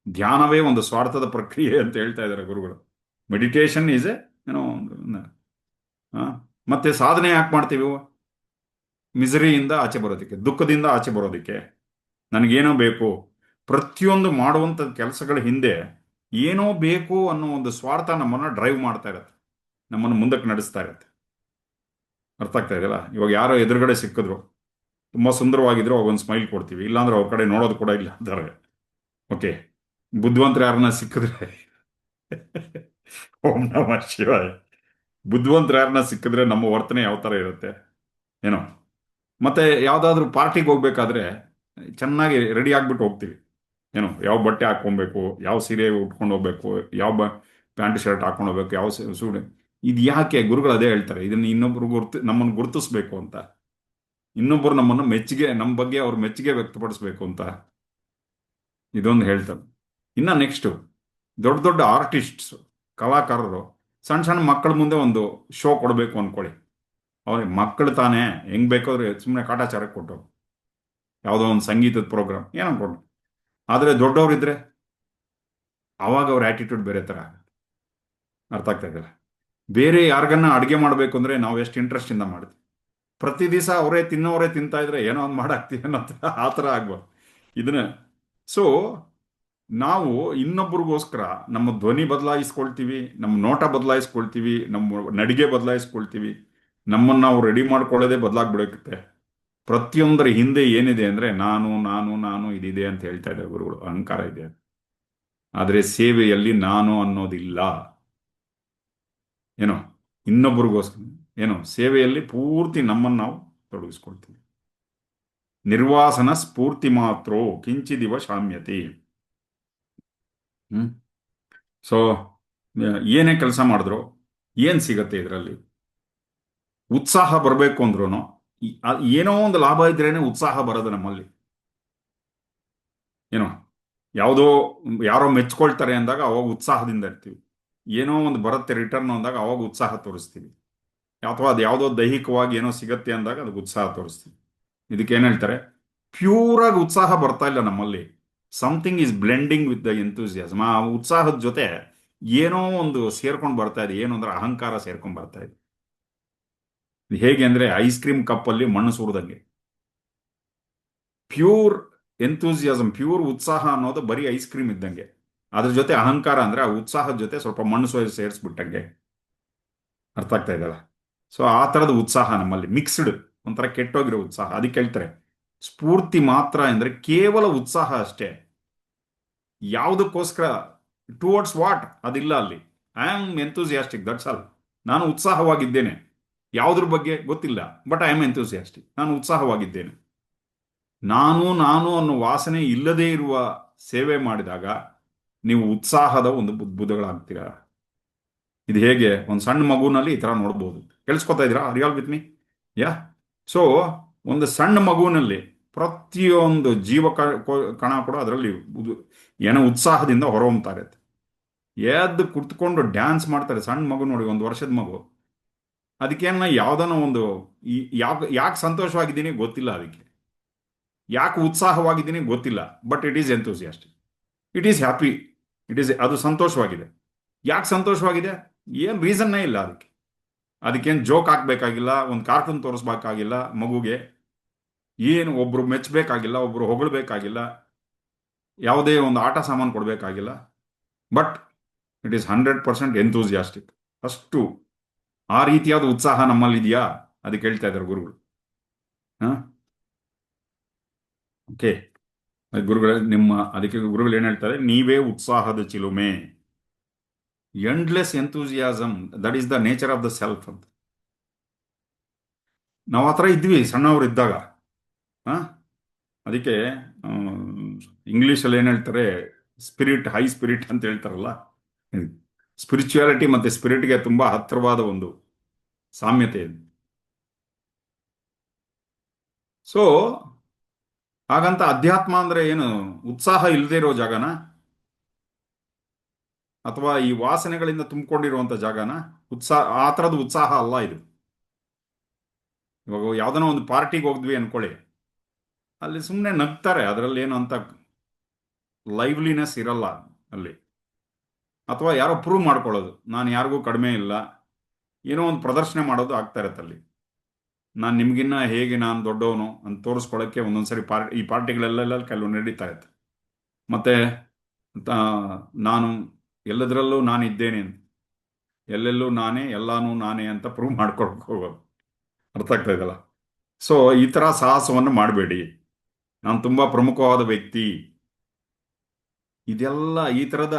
ಧ್ಯಾನವೇ ಒಂದು ಸ್ವಾರ್ಥದ ಪ್ರಕ್ರಿಯೆ ಅಂತ ಹೇಳ್ತಾ ಇದ್ದಾರೆ ಗುರುಗಳು. ಮೆಡಿಟೇಷನ್ ಈಸ್ ಏನೋ ಮತ್ತೆ ಸಾಧನೆ ಯಾಕೆ ಮಾಡ್ತೀವಿ? ಮಿಸರಿಯಿಂದ ಆಚೆ ಬರೋದಕ್ಕೆ, ದುಃಖದಿಂದ ಆಚೆ ಬರೋದಕ್ಕೆ. ನನಗೇನೋ ಬೇಕು. ಪ್ರತಿಯೊಂದು ಮಾಡುವಂಥ ಕೆಲಸಗಳ ಹಿಂದೆ ಏನೋ ಬೇಕು ಅನ್ನೋ ಒಂದು ಸ್ವಾರ್ಥ ನಮ್ಮನ್ನು ಡ್ರೈವ್ ಮಾಡ್ತಾ ಇರತ್ತೆ, ನಮ್ಮನ್ನು ಮುಂದಕ್ಕೆ ನಡೆಸ್ತಾ ಇರತ್ತೆ. ಅರ್ಥ ಆಗ್ತಾ ಇದೆಯಲ್ಲ? ಇವಾಗ ಯಾರೋ ಎದುರುಗಡೆ ಸಿಕ್ಕಿದ್ರು, ತುಂಬ ಸುಂದರವಾಗಿದ್ರು, ಅವಾಗ ಒಂದು ಸ್ಮೈಲ್ ಕೊಡ್ತೀವಿ, ಇಲ್ಲಾಂದ್ರೆ ಅವ್ರ ಕಡೆ ನೋಡೋದು ಕೂಡ ಇಲ್ಲ ಅಂತಾರೆ. ಓಕೆ, ಬುದ್ಧಿವಂತರು ಯಾರನ್ನ ಸಿಕ್ಕಿದ್ರೆ ಓಂ ನಮಃ ಶಿವಾಯ. ಬುದ್ಧಿವಂತರು ಯಾರನ್ನ ಸಿಕ್ಕಿದ್ರೆ ನಮ್ಮ ವರ್ತನೆ ಯಾವ ಥರ ಇರುತ್ತೆ ಏನೋ. ಮತ್ತೆ ಯಾವುದಾದ್ರೂ ಪಾರ್ಟಿಗೆ ಹೋಗ್ಬೇಕಾದ್ರೆ ಚೆನ್ನಾಗಿ ರೆಡಿ ಆಗಿಬಿಟ್ಟು ಹೋಗ್ತೀವಿ. ಏನೋ ಯಾವ ಬಟ್ಟೆ ಹಾಕ್ಕೊಬೇಕು, ಯಾವ ಸೀರೆ ಉಟ್ಕೊಂಡು ಹೋಗ್ಬೇಕು, ಯಾವ ಪ್ಯಾಂಟ್ ಶರ್ಟ್ ಹಾಕೊಂಡು ಹೋಗ್ಬೇಕು, ಯಾವ ಸೂಟ್. ಇದು ಯಾಕೆ? ಗುರುಗಳು ಅದೇ ಹೇಳ್ತಾರೆ, ಇದನ್ನು ಇನ್ನೊಬ್ರು ನಮ್ಮನ್ನು ಗುರುತಿಸ್ಬೇಕು ಅಂತ, ಇನ್ನೊಬ್ಬರು ನಮ್ಮನ್ನು ಮೆಚ್ಚುಗೆ, ನಮ್ಮ ಬಗ್ಗೆ ಅವ್ರ ಮೆಚ್ಚುಗೆ ವ್ಯಕ್ತಪಡಿಸ್ಬೇಕು ಅಂತ ಇದೊಂದು ಹೇಳ್ತಾರೆ. ಇನ್ನು ನೆಕ್ಸ್ಟು ದೊಡ್ಡ ದೊಡ್ಡ ಆರ್ಟಿಸ್ಟ್ಸ್, ಕಲಾಕಾರರು ಸಣ್ಣ ಸಣ್ಣ ಮಕ್ಕಳ ಮುಂದೆ ಒಂದು ಶೋ ಕೊಡಬೇಕು ಅಂದ್ಕೊಳ್ಳಿ. ಅವ್ರಿಗೆ ಮಕ್ಕಳು ತಾನೇ ಹೆಂಗೆ ಬೇಕಾದ್ರೆ ಸುಮ್ಮನೆ ಕಾಟಾಚಾರಕ್ಕೆ ಕೊಟ್ಟು, ಯಾವುದೋ ಒಂದು ಸಂಗೀತದ ಪ್ರೋಗ್ರಾಮ್ ಏನೋ ಕೊಟ್ಟು. ಆದರೆ ದೊಡ್ಡವರಿದ್ದರೆ ಆವಾಗ ಅವ್ರ ಆ್ಯಟಿಟ್ಯೂಡ್ ಬೇರೆ ಥರ ಆಗುತ್ತೆ. ಅರ್ಥ ಆಗ್ತಾ ಇದೆಯಲ್ಲ? ಬೇರೆ ಯಾರಿಗನ್ನ ಅಡುಗೆ ಮಾಡಬೇಕು ಅಂದರೆ ನಾವು ಎಷ್ಟು ಇಂಟ್ರೆಸ್ಟಿಂದ ಮಾಡ್ತೀವಿ. ಪ್ರತಿ ದಿವಸ ಅವರೇ ತಿಂತಾ ಇದ್ರೆ ಏನೋ ಒಂದು ಮಾಡಾಕ್ತೀವಿ ಅನ್ನೋ ಆ ಥರ ಆಗ್ಬೋದು ಇದನ್ನ. ಸೊ ನಾವು ಇನ್ನೊಬ್ರಿಗೋಸ್ಕರ ನಮ್ಮ ಧ್ವನಿ ಬದಲಾಯಿಸ್ಕೊಳ್ತೀವಿ, ನಮ್ಮ ನೋಟ ಬದಲಾಯಿಸ್ಕೊಳ್ತೀವಿ, ನಮ್ಮ ನಡಿಗೆ ಬದಲಾಯಿಸ್ಕೊಳ್ತೀವಿ, ನಮ್ಮನ್ನು ನಾವು ರೆಡಿ ಮಾಡ್ಕೊಳ್ಳೋದೇ ಬದಲಾಗ್ಬಿಡುತ್ತೆ. ಪ್ರತಿಯೊಂದರ ಹಿಂದೆ ಏನಿದೆ ಅಂದರೆ ನಾನು ನಾನು ನಾನು ಇದಿದೆ ಅಂತ ಹೇಳ್ತಾ ಇದ್ದಾರೆ ಗುರುಗಳು. ಅಹಂಕಾರ ಇದೆ. ಆದರೆ ಸೇವೆಯಲ್ಲಿ ನಾನು ಅನ್ನೋದಿಲ್ಲ. ಏನೋ ಇನ್ನೊಬ್ರಿಗೋಸ್ಕರ, ಏನೋ ಸೇವೆಯಲ್ಲಿ ಪೂರ್ತಿ ನಮ್ಮನ್ನು ನಾವು ತೊಡಗಿಸ್ಕೊಳ್ತೀವಿ. ನಿರ್ವಾಸನ ಸ್ಫೂರ್ತಿ ಮಾತ್ರೋ ಕಿಂಚಿದಿವ ಶಾಮ್ಯತಿ. ಸೊ ಏನೇ ಕೆಲಸ ಮಾಡಿದ್ರು ಏನು ಸಿಗತ್ತೆ ಇದರಲ್ಲಿ? ಉತ್ಸಾಹ ಬರಬೇಕು ಅಂದ್ರೂ ಏನೋ ಒಂದು ಲಾಭ ಇದ್ರೇನೆ ಉತ್ಸಾಹ ಬರೋದು ನಮ್ಮಲ್ಲಿ. ಏನೋ ಯಾರೋ ಮೆಚ್ಕೊಳ್ತಾರೆ ಅಂದಾಗ ಅವಾಗ ಉತ್ಸಾಹದಿಂದ ಇರ್ತೀವಿ. ಏನೋ ಒಂದು ಬರುತ್ತೆ ರಿಟರ್ನ್ ಅಂದಾಗ ಅವಾಗ ಉತ್ಸಾಹ ತೋರಿಸ್ತೀವಿ. ಅಥವಾ ಅದು ಯಾವುದೋ ದೈಹಿಕವಾಗಿ ಏನೋ ಸಿಗತ್ತೆ ಅಂದಾಗ ಅದಕ್ಕೆ ಉತ್ಸಾಹ ತೋರಿಸ್ತೀವಿ. ಇದಕ್ಕೆ ಏನು ಹೇಳ್ತಾರೆ? ಪ್ಯೂರಾಗಿ ಉತ್ಸಾಹ ಬರ್ತಾ ಇಲ್ಲ ನಮ್ಮಲ್ಲಿ. Something is blending with the enthusiasm. ಆ ಉತ್ಸಾಹದ ಜೊತೆ ಏನೋ ಒಂದು ಸೇರ್ಕೊಂಡು ಬರ್ತಾ ಇದೆ. ಏನು ಅಂದ್ರೆ ಅಹಂಕಾರ ಸೇರ್ಕೊಂಡು ಬರ್ತಾ ಇದೆ. ಹೇಗೆ ಅಂದರೆ ಐಸ್ ಕ್ರೀಮ್ ಕಪ್ಪಲ್ಲಿ ಮಣ್ಣು ಸುರಿದಂಗೆ. ಪ್ಯೂರ್ ಎಂಥೂಸಿಯಾಸಮ್, ಪ್ಯೂರ್ ಉತ್ಸಾಹ ಅನ್ನೋದು ಬರೀ ಐಸ್ ಕ್ರೀಮ್ ಇದ್ದಂಗೆ. ಅದ್ರ ಜೊತೆ ಅಹಂಕಾರ ಅಂದರೆ ಆ ಉತ್ಸಾಹದ ಜೊತೆ ಸ್ವಲ್ಪ ಮಣ್ಣು ಸೇರಿಸ್ಬಿಟ್ಟಂಗೆ. ಅರ್ಥ ಆಗ್ತಾ ಇದೆಯಲ್ಲ? ಸೊ ಆ ಥರದ ಉತ್ಸಾಹ ನಮ್ಮಲ್ಲಿ ಮಿಕ್ಸ್ಡ್, ಒಂಥರ ಕೆಟ್ಟೋಗಿರೋ ಉತ್ಸಾಹ. ಅದಕ್ಕೆ ಹೇಳ್ತಾರೆ ಸ್ಫೂರ್ತಿ ಮಾತ್ರ ಅಂದರೆ ಕೇವಲ ಉತ್ಸಾಹ ಅಷ್ಟೇ. ಯಾವುದಕ್ಕೋಸ್ಕರ, ಟುವರ್ಡ್ಸ್ ವಾಟ್ ಅದಿಲ್ಲ ಅಲ್ಲಿ. I am enthusiastic, that's all. ನಾನು ಉತ್ಸಾಹವಾಗಿದ್ದೇನೆ. ಯಾವುದ್ರ ಬಗ್ಗೆ ಗೊತ್ತಿಲ್ಲ, ಬಟ್ ಐ ಆಮ್ ಎಂಥೂಸಿಯಾಸ್ಟಿಕ್. ನಾನು ಉತ್ಸಾಹವಾಗಿದ್ದೇನೆ. ನಾನು ಅನ್ನೋ ವಾಸನೆ ಇಲ್ಲದೇ ಇರುವ ಸೇವೆ ಮಾಡಿದಾಗ ನೀವು ಉತ್ಸಾಹದ ಒಂದು ಬುದ್ಧಗಳಾಗ್ತೀರಾ. ಇದು ಹೇಗೆ? ಒಂದು ಸಣ್ಣ ಮಗುವಿನಲ್ಲಿ ಈ ಥರ ನೋಡ್ಬೋದು. ಕೇಳಿಸ್ಕೊತಾ ಇದ್ದೀರಾ? Riyal with me? Yeah. So ಒಂದು ಸಣ್ಣ ಮಗುವಿನಲ್ಲಿ ಪ್ರತಿಯೊಂದು ಕಣ ಕೂಡ ಅದರಲ್ಲಿ ಏನೋ ಉತ್ಸಾಹದಿಂದ ಹೊರಹೊಮ್ತಾ ಇರುತ್ತೆ. ಎದ್ದು ಕುತ್ಕೊಂಡು ಡ್ಯಾನ್ಸ್ ಮಾಡ್ತಾರೆ. ಸಣ್ಣ ಮಗು ನೋಡಿ, 1 ವರ್ಷದ ಮಗು. ಅದಕ್ಕೇನ ಯಾವುದನ್ನ ಒಂದು ಯಾಕೆ ಸಂತೋಷವಾಗಿದ್ದೀನಿ ಗೊತ್ತಿಲ್ಲ, ಅದಕ್ಕೆ ಯಾಕೆ ಉತ್ಸಾಹವಾಗಿದ್ದೀನಿ ಗೊತ್ತಿಲ್ಲ, but it is enthusiastic, it is happy, ಅದು ಸಂತೋಷವಾಗಿದೆ. ಯಾಕೆ ಸಂತೋಷವಾಗಿದೆ? ಏನು ರೀಸನ್ನೇ ಇಲ್ಲ ಅದಕ್ಕೆ. ಅದಕ್ಕೇನು ಜೋಕ್ ಹಾಕ್ಬೇಕಾಗಿಲ್ಲ, ಒಂದು ಕಾರ್ಟೂನ್ ತೋರಿಸ್ಬೇಕಾಗಿಲ್ಲ ಮಗುಗೆ, ಏನು ಒಬ್ರು ಮೆಚ್ಚಬೇಕಾಗಿಲ್ಲ, ಒಬ್ರು ಹೊಗಳ್ಬೇಕಾಗಿಲ್ಲ, ಯಾವುದೇ ಒಂದು ಆಟ ಸಾಮಾನು ಕೊಡಬೇಕಾಗಿಲ್ಲ. But it is 100% enthusiastic. ಅಷ್ಟು ಆ ರೀತಿಯಾದ ಉತ್ಸಾಹ ನಮ್ಮಲ್ಲಿ ಇದೆಯಾ? ಅದಕ್ಕೆ ಹೇಳ್ತಾ ಇದ್ದಾರೆ ಗುರುಗಳು. ಹಾ, ಓಕೆ. ಗುರುಗಳ ನಿಮ್ಮ ಅದಕ್ಕೆ ಗುರುಗಳು ಏನ್ ಹೇಳ್ತಾರೆ, ನೀವೇ ಉತ್ಸಾಹದ ಚಿಲುಮೆ, endless enthusiasm, that is the nature of the self ಅಂತ. ನಾವು ಆ ಥರ ಇದ್ವಿ ಸಣ್ಣವರು ಇದ್ದಾಗ. ಹಾ, ಅದಕ್ಕೆ ಇಂಗ್ಲೀಷಲ್ಲಿ ಏನು ಹೇಳ್ತಾರೆ, ಸ್ಪಿರಿಟ್, ಹೈ ಸ್ಪಿರಿಟ್ ಅಂತ ಹೇಳ್ತಾರಲ್ಲ. ಸ್ಪಿರಿಚುಯಾಲಿಟಿ ಮತ್ತೆ ಸ್ಪಿರಿಟ್ಗೆ ತುಂಬಾ ಹತ್ತಿರವಾದ ಒಂದು ಸಾಮ್ಯತೆ ಇದೆ. ಸೊ ಹಾಗಂತ ಅಧ್ಯಾತ್ಮ ಅಂದ್ರೆ ಏನು, ಉತ್ಸಾಹ ಇಲ್ಲದೆ ಇರೋ ಜಾಗನ, ಅಥವಾ ಈ ವಾಸನೆಗಳಿಂದ ತುಂಬಿಕೊಂಡಿರುವಂತ ಜಾಗನ? ಉತ್ಸಾಹ ಆ ಥರದ ಉತ್ಸಾಹ ಅಲ್ಲ ಇದು. ಇವಾಗ ಯಾವ್ದನೋ ಒಂದು ಪಾರ್ಟಿಗೆ ಹೋದ್ವಿ ಅನ್ಕೊಳ್ಳಿ, ಅಲ್ಲಿ ಸುಮ್ಮನೆ ನಗ್ತಾರೆ, ಅದರಲ್ಲಿ ಏನು ಅಂತ ಲೈವ್ಲಿನೆಸ್ ಇರಲ್ಲ ಅಲ್ಲಿ. ಅಥವಾ ಯಾರೋ ಪ್ರೂವ್ ಮಾಡ್ಕೊಳ್ಳೋದು, ನಾನು ಯಾರಿಗೂ ಕಡಿಮೆ ಇಲ್ಲ, ಏನೋ ಒಂದು ಪ್ರದರ್ಶನ ಮಾಡೋದು ಆಗ್ತಾ ಇರತ್ತೆ ಅಲ್ಲಿ. ನಾನು ನಿಮ್ಗಿನ್ನ ಹೇಗೆ ನಾನು ದೊಡ್ಡವನು ಅಂತ ತೋರಿಸ್ಕೊಳ್ಳೋಕ್ಕೆ ಒಂದೊಂದ್ಸರಿ ಈ ಪಾರ್ಟಿಗಳೆಲ್ಲ ಕೆಲವು ನಡೀತಾ ಇರುತ್ತೆ. ಮತ್ತೆ ನಾನು ಎಲ್ಲದರಲ್ಲೂ ನಾನು ಇದ್ದೇನೆ ಅಂತ, ಎಲ್ಲೆಲ್ಲೂ ನಾನೇ, ಎಲ್ಲಾನು ನಾನೇ ಅಂತ ಪ್ರೂವ್ ಮಾಡ್ಕೊಳಕ್ ಹೋಗೋದು. ಅರ್ಥ ಆಗ್ತಾ ಇದಲ್ಲ? ಸೊ ಈ ತರ ಸಾಹಸವನ್ನು ಮಾಡಬೇಡಿ. ನಾನು ತುಂಬಾ ಪ್ರಮುಖವಾದ ವ್ಯಕ್ತಿ, ಇದೆಲ್ಲ ಈ ತರದ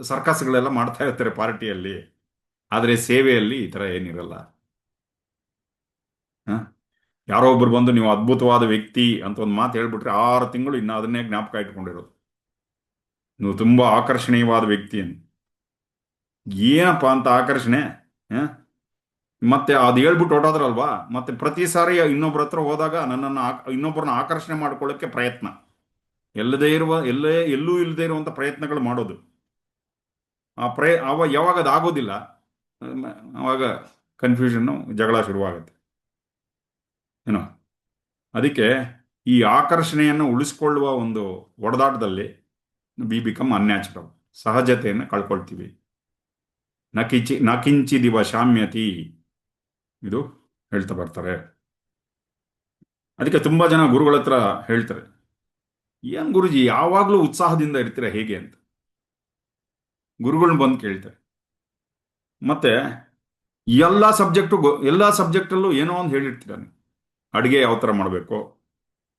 ಸರ್ಕಸ್ಗಳೆಲ್ಲ ಮಾಡ್ತಾ ಇರ್ತಾರೆ ಪಾರ್ಟಿಯಲ್ಲಿ. ಆದರೆ ಸೇವೆಯಲ್ಲಿ ಈ ತರ ಏನಿರಲ್ಲ. ಹ? ಯಾರೋ ಒಬ್ರು ಬಂದು ನೀವು ಅದ್ಭುತವಾದ ವ್ಯಕ್ತಿ ಅಂತ ಒಂದು ಮಾತು ಹೇಳ್ಬಿಟ್ರೆ 6 ತಿಂಗಳು ಇನ್ನು ಅದನ್ನೇ ಜ್ಞಾಪಕ ಇಟ್ಕೊಂಡಿರೋದು, ನೀವು ತುಂಬಾ ಆಕರ್ಷಣೀಯವಾದ ವ್ಯಕ್ತಿ ಅಂತ. ಏನಪ್ಪಾ ಅಂತ ಆಕರ್ಷಣೆ? ಹ? ಮತ್ತೆ ಅದು ಹೇಳ್ಬಿಟ್ಟು ಹೊಟ್ಟೋದ್ರಲ್ವಾ, ಮತ್ತೆ ಪ್ರತಿ ಸಾರಿ ಇನ್ನೊಬ್ರ ಹತ್ರ ಹೋದಾಗ ನನ್ನನ್ನು ಇನ್ನೊಬ್ಬರನ್ನ ಆಕರ್ಷಣೆ ಮಾಡ್ಕೊಳ್ಳೋಕೆ ಪ್ರಯತ್ನ, ಎಲ್ಲೂ ಇಲ್ಲದೆ ಇರುವಂತ ಪ್ರಯತ್ನಗಳು ಮಾಡೋದು. ಯಾವಾಗ ಅದು ಆಗೋದಿಲ್ಲ, ಅವಾಗ ಕನ್ಫ್ಯೂಷನ್, ಜಗಳ ಶುರುವಾಗುತ್ತೆ ಏನೋ. ಅದಕ್ಕೆ ಈ ಆಕರ್ಷಣೆಯನ್ನು ಉಳಿಸ್ಕೊಳ್ಳುವ ಒಂದು ಒಡೆದಾಟದಲ್ಲಿ ವಿ ಬಿಕಮ್ ಅನ್ಯಾಚುರಲ್, ಸಹಜತೆಯನ್ನು ಕಳ್ಕೊಳ್ತೀವಿ. ನಕಿಂಚಿದಿವ ಶಾಮ್ಯತಿ, ಇದು ಹೇಳ್ತಾ ಬರ್ತಾರೆ. ಅದಕ್ಕೆ ತುಂಬಾ ಜನ ಗುರುಗಳ ಹತ್ರ ಹೇಳ್ತಾರೆ, ಏನ್ ಗುರುಜಿ ಯಾವಾಗ್ಲೂ ಉತ್ಸಾಹದಿಂದ ಇರ್ತೀರಾ ಹೇಗೆ ಅಂತ ಗುರುಗಳನ್ನ ಬಂದು ಕೇಳ್ತಾರೆ. ಮತ್ತೆ ಎಲ್ಲಾ ಸಬ್ಜೆಕ್ಟಲ್ಲೂ ಏನೋ ಒಂದು ಹೇಳಿರ್ತೀರ ನೀವು. ಅಡುಗೆ ಯಾವ ಥರ ಮಾಡಬೇಕು,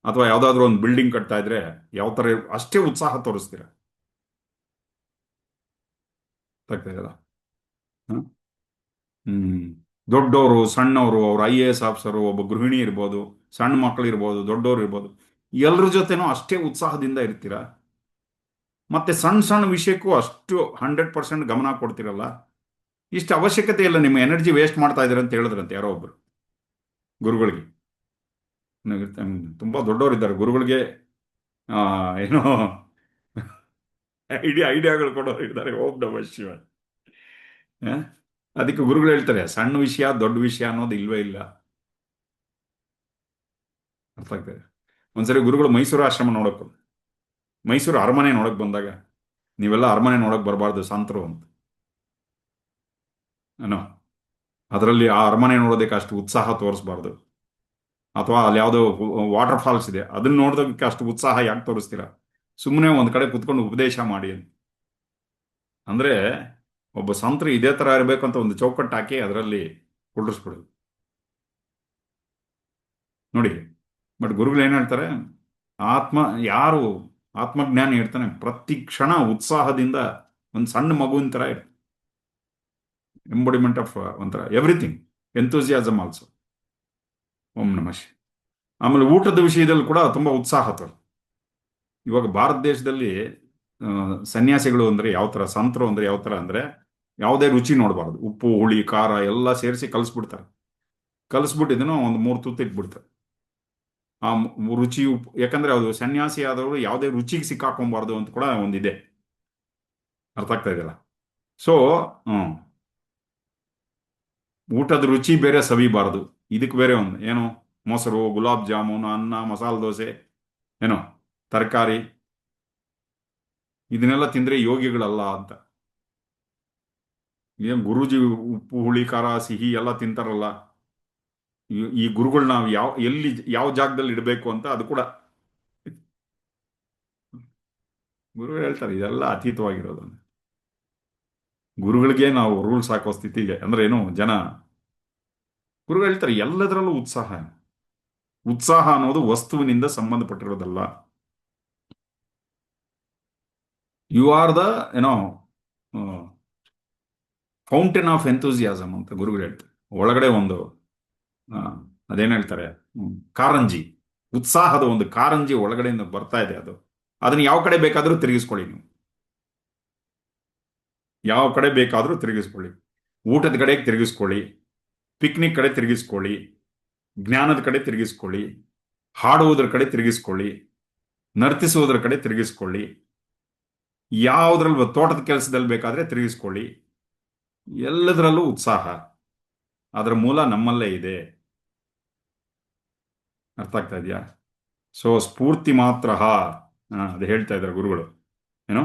ಅಥವಾ ಯಾವುದಾದ್ರೂ ಒಂದು ಬಿಲ್ಡಿಂಗ್ ಕಟ್ತಾ ಇದ್ರೆ ಯಾವ ಥರ ಅಷ್ಟೇ ಉತ್ಸಾಹ ತೋರಿಸ್ತೀರ. ಆಗ್ತಾ ಇದೆಯಲ್ಲ? ಹ್ಮ್. ದೊಡ್ಡವರು ಸಣ್ಣವರು, ಅವ್ರು IAS ಆಫೀಸರು, ಒಬ್ಬ ಗೃಹಿಣಿ ಇರ್ಬೋದು, ಸಣ್ಣ ಮಕ್ಕಳು ಇರ್ಬೋದು, ದೊಡ್ಡವರು ಇರ್ಬೋದು, ಎಲ್ಲರ ಜೊತೆನೂ ಅಷ್ಟೇ ಉತ್ಸಾಹದಿಂದ ಇರ್ತೀರಾ. ಮತ್ತೆ ಸಣ್ಣ ಸಣ್ಣ ವಿಷಯಕ್ಕೂ ಅಷ್ಟು 100% ಗಮನ ಕೊಡ್ತಿರಲ್ಲ. ಇಷ್ಟು ಅವಶ್ಯಕತೆ ಇಲ್ಲ, ನಿಮ್ಮ ಎನರ್ಜಿ ವೇಸ್ಟ್ ಮಾಡ್ತಾ ಇದ್ದೀರ ಅಂತ ಹೇಳಿದ್ರಂತೆ ಯಾರೋ ಒಬ್ರು ಗುರುಗಳಿಗೆ. ತುಂಬಾ ದೊಡ್ಡವರಿದ್ದಾರೆ ಗುರುಗಳಿಗೆ, ಏನೋ ಐಡಿಯಾಗಳು ಕೊಡೋರು ಇದ್ದಾರೆ. ಓಂ ನಮಃ ಶಿವ. ಆ? ಅದಕ್ಕೆ ಗುರುಗಳು ಹೇಳ್ತಾರೆ, ಸಣ್ಣ ವಿಷಯ ದೊಡ್ಡ ವಿಷಯ ಅನ್ನೋದು ಇಲ್ವೇ ಇಲ್ಲ. ಅರ್ಥ ಆಗ್ತದೆ? ಒಂದ್ಸರಿ ಗುರುಗಳು ಮೈಸೂರು ಆಶ್ರಮ ನೋಡಕ್, ಮೈಸೂರು ಅರಮನೆ ನೋಡಕ್ ಬಂದಾಗ, ನೀವೆಲ್ಲ ಅರಮನೆ ನೋಡಕ್ ಬರಬಾರ್ದು ಸಂತರು ಅಂತ ಏನೋ, ಅದರಲ್ಲಿ ಆ ಅರಮನೆ ನೋಡೋದಕ್ಕೆ ಅಷ್ಟು ಉತ್ಸಾಹ ತೋರಿಸ್ಬಾರ್ದು. ಅಥವಾ ಅಲ್ಲಿ ಯಾವುದೋ ವಾಟರ್ ಫಾಲ್ಸ್ ಇದೆ, ಅದನ್ನ ನೋಡೋದಕ್ಕೆ ಅಷ್ಟು ಉತ್ಸಾಹ ಯಾಕೆ ತೋರಿಸ್ತೀರಾ? ಸುಮ್ಮನೆ ಒಂದ್ ಕಡೆ ಕುತ್ಕೊಂಡು ಉಪದೇಶ ಮಾಡಿ ಅಂತ. ಅಂದ್ರೆ ಒಬ್ಬ ಸಂತರು ಇದೇ ತರ ಇರಬೇಕು ಅಂತ ಒಂದು ಚೌಕಟ್ಟು ಹಾಕಿ ಅದರಲ್ಲಿ ಕುಳ್ಳಿಸ್ಬಿಡೋದು ನೋಡಿ. ಬಟ್ ಗುರುಗಳು ಏನ್ ಹೇಳ್ತಾರೆ, ಆತ್ಮ ಯಾರು ಆತ್ಮಜ್ಞಾನಿ ಇರ್ತಾನೆ, ಪ್ರತಿ ಕ್ಷಣ ಉತ್ಸಾಹದಿಂದ ಒಂದು ಸಣ್ಣ ಮಗುವಿನ ತರ ಎಂಬೊಡಿಮೆಂಟ್ ಆಫ್ ಒಂಥರ ಎವ್ರಿಥಿಂಗ್, ಎಂತೂಸಿಯಾಸಮ್ ಆಲ್ಸೋ. ಓಂ ನಮಃ ಶಿವಾಯ. ಆಮೇಲೆ ಊಟದ ವಿಷಯದಲ್ಲಿ ಕೂಡ ತುಂಬಾ ಉತ್ಸಾಹ ತೋರ್. ಇವಾಗ ಭಾರತ ದೇಶದಲ್ಲಿ ಸನ್ಯಾಸಿಗಳು ಅಂದ್ರೆ ಯಾವ ತರ, ಸಂತರು ಅಂದ್ರೆ ಯಾವ ತರ ಅಂದ್ರೆ, ಯಾವುದೇ ರುಚಿ ನೋಡಬಾರ್ದು, ಉಪ್ಪು ಹುಳಿ ಖಾರ ಎಲ್ಲ ಸೇರಿಸಿ ಕಲಿಸ್ಬಿಡ್ತಾರೆ. ಕಲಿಸ್ಬಿಟ್ಟು ಇದನ್ನು ಒಂದು 3 ತುತ್ತು ಇಟ್ಬಿಡ್ತಾರೆ. ಆ ರುಚಿ ಉಪ್ಪು, ಯಾಕಂದ್ರೆ ಅದು ಸನ್ಯಾಸಿ ಆದವರು ಯಾವುದೇ ರುಚಿಗೆ ಸಿಕ್ಕಾಕೊಂಬಾರ್ದು ಅಂತ ಕೂಡ ಒಂದಿದೆ. ಅರ್ಥ ಆಗ್ತಾ ಇದೆಯಲ್ಲ? ಸೊ ಹ್ಮ್, ಊಟದ ರುಚಿ ಬೇರೆ ಸವಿಬಾರದು, ಇದಕ್ಕೆ ಬೇರೆ ಒಂದು ಏನು, ಮೊಸರು, ಗುಲಾಬ್ ಜಾಮೂನ್, ಅನ್ನ, ಮಸಾಲೆ ದೋಸೆ, ಏನೋ ತರಕಾರಿ, ಇದನ್ನೆಲ್ಲ ತಿಂದ್ರೆ ಯೋಗಿಗಳಲ್ಲ ಅಂತ. ಏನ್ ಗುರೂಜಿ ಉಪ್ಪು ಹುಳಿ ಖಾರ ಸಿಹಿ ಎಲ್ಲ ತಿಂತಾರಲ್ಲ, ಈ ಗುರುಗಳು ನಾವು ಎಲ್ಲಿ ಯಾವ ಜಾಗದಲ್ಲಿ ಇಡಬೇಕು ಅಂತ ಅದು ಕೂಡ ಗುರುಗಳು ಹೇಳ್ತಾರೆ. ಇದೆಲ್ಲ ಅತೀತವಾಗಿರೋದು. ಗುರುಗಳಿಗೆ ನಾವು ರೂಲ್ಸ್ ಹಾಕೋ ಸ್ಥಿತಿಗೆ ಅಂದ್ರೆ ಏನು ಜನ. ಗುರುಗಳು ಹೇಳ್ತಾರೆ ಎಲ್ಲದರಲ್ಲೂ ಉತ್ಸಾಹ. ಉತ್ಸಾಹ ಅನ್ನೋದು ವಸ್ತುವಿನಿಂದ ಸಂಬಂಧಪಟ್ಟಿರೋದಲ್ಲ. ಯು ಆರ್ ದ ಏನೋ ಫೌಂಟೇನ್ ಆಫ್ ಎಂಥೂಸಿಯಾಸಮ್ ಅಂತ ಗುರುಗಳು ಹೇಳ್ತಾರೆ. ಒಳಗಡೆ ಒಂದು ಆ, ಅದೇನ್ ಹೇಳ್ತಾರೆ, ಕಾರಂಜಿ, ಉತ್ಸಾಹದ ಒಂದು ಕಾರಂಜಿ ಒಳಗಡೆಯಿಂದ ಬರ್ತಾ ಇದೆ. ಅದು ಅದನ್ನ ಯಾವ ಕಡೆ ಬೇಕಾದರೂ ತಿರುಗಿಸ್ಕೊಳ್ಳಿ ನೀವು, ಯಾವ ಕಡೆ ಬೇಕಾದರೂ ತಿರುಗಿಸ್ಕೊಳ್ಳಿ. ಊಟದ ಕಡೆಗೆ ತಿರುಗಿಸ್ಕೊಳ್ಳಿ, ಪಿಕ್ನಿಕ್ ಕಡೆ ತಿರುಗಿಸ್ಕೊಳ್ಳಿ, ಜ್ಞಾನದ ಕಡೆ ತಿರುಗಿಸ್ಕೊಳ್ಳಿ, ಹಾಡುವುದರ ಕಡೆ ತಿರುಗಿಸ್ಕೊಳ್ಳಿ, ನರ್ತಿಸುವುದರ ಕಡೆ ತಿರುಗಿಸ್ಕೊಳ್ಳಿ, ಯಾವುದ್ರಲ್ಲಿ ತೋಟದ ಕೆಲಸದಲ್ಲಿ ಬೇಕಾದ್ರೆ ತಿರುಗಿಸ್ಕೊಳ್ಳಿ. ಎಲ್ಲದರಲ್ಲೂ ಉತ್ಸಾಹ, ಅದರ ಮೂಲ ನಮ್ಮಲ್ಲೇ ಇದೆ. ಅರ್ಥ ಆಗ್ತಾ ಇದೆಯಾ? ಸೊ ಸ್ಫೂರ್ತಿ ಮಾತ್ರ ಅದು ಹೇಳ್ತಾ ಇದ್ದಾರೆ ಗುರುಗಳು. ಏನೋ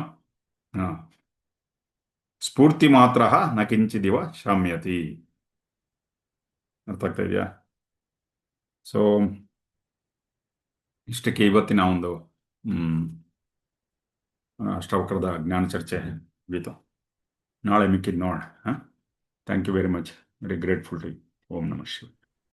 ಹಾ, ಸ್ಫೂರ್ತಿ ಮಾತ್ರ ನ ಕಿಂಚಿದಿವ ಶಾಮ್ಯತಿ. ಅರ್ಥ ಆಗ್ತಾ ಇದೆಯಾ? ಸೊ ಇಷ್ಟಕ್ಕೆ ಇವತ್ತಿನ ಒಂದು ಹ್ಮ್ ಅಷ್ಟಾವಕ್ರದ ಜ್ಞಾನ ಚರ್ಚೆ ಮುಗೀತು. ನಾಳೆ ಮಿಕ್ಕಿದ್ ನೋಡ. Thank you very much. Very grateful to you. ಓಂ ನಮಃ ಶಿವಾಯ.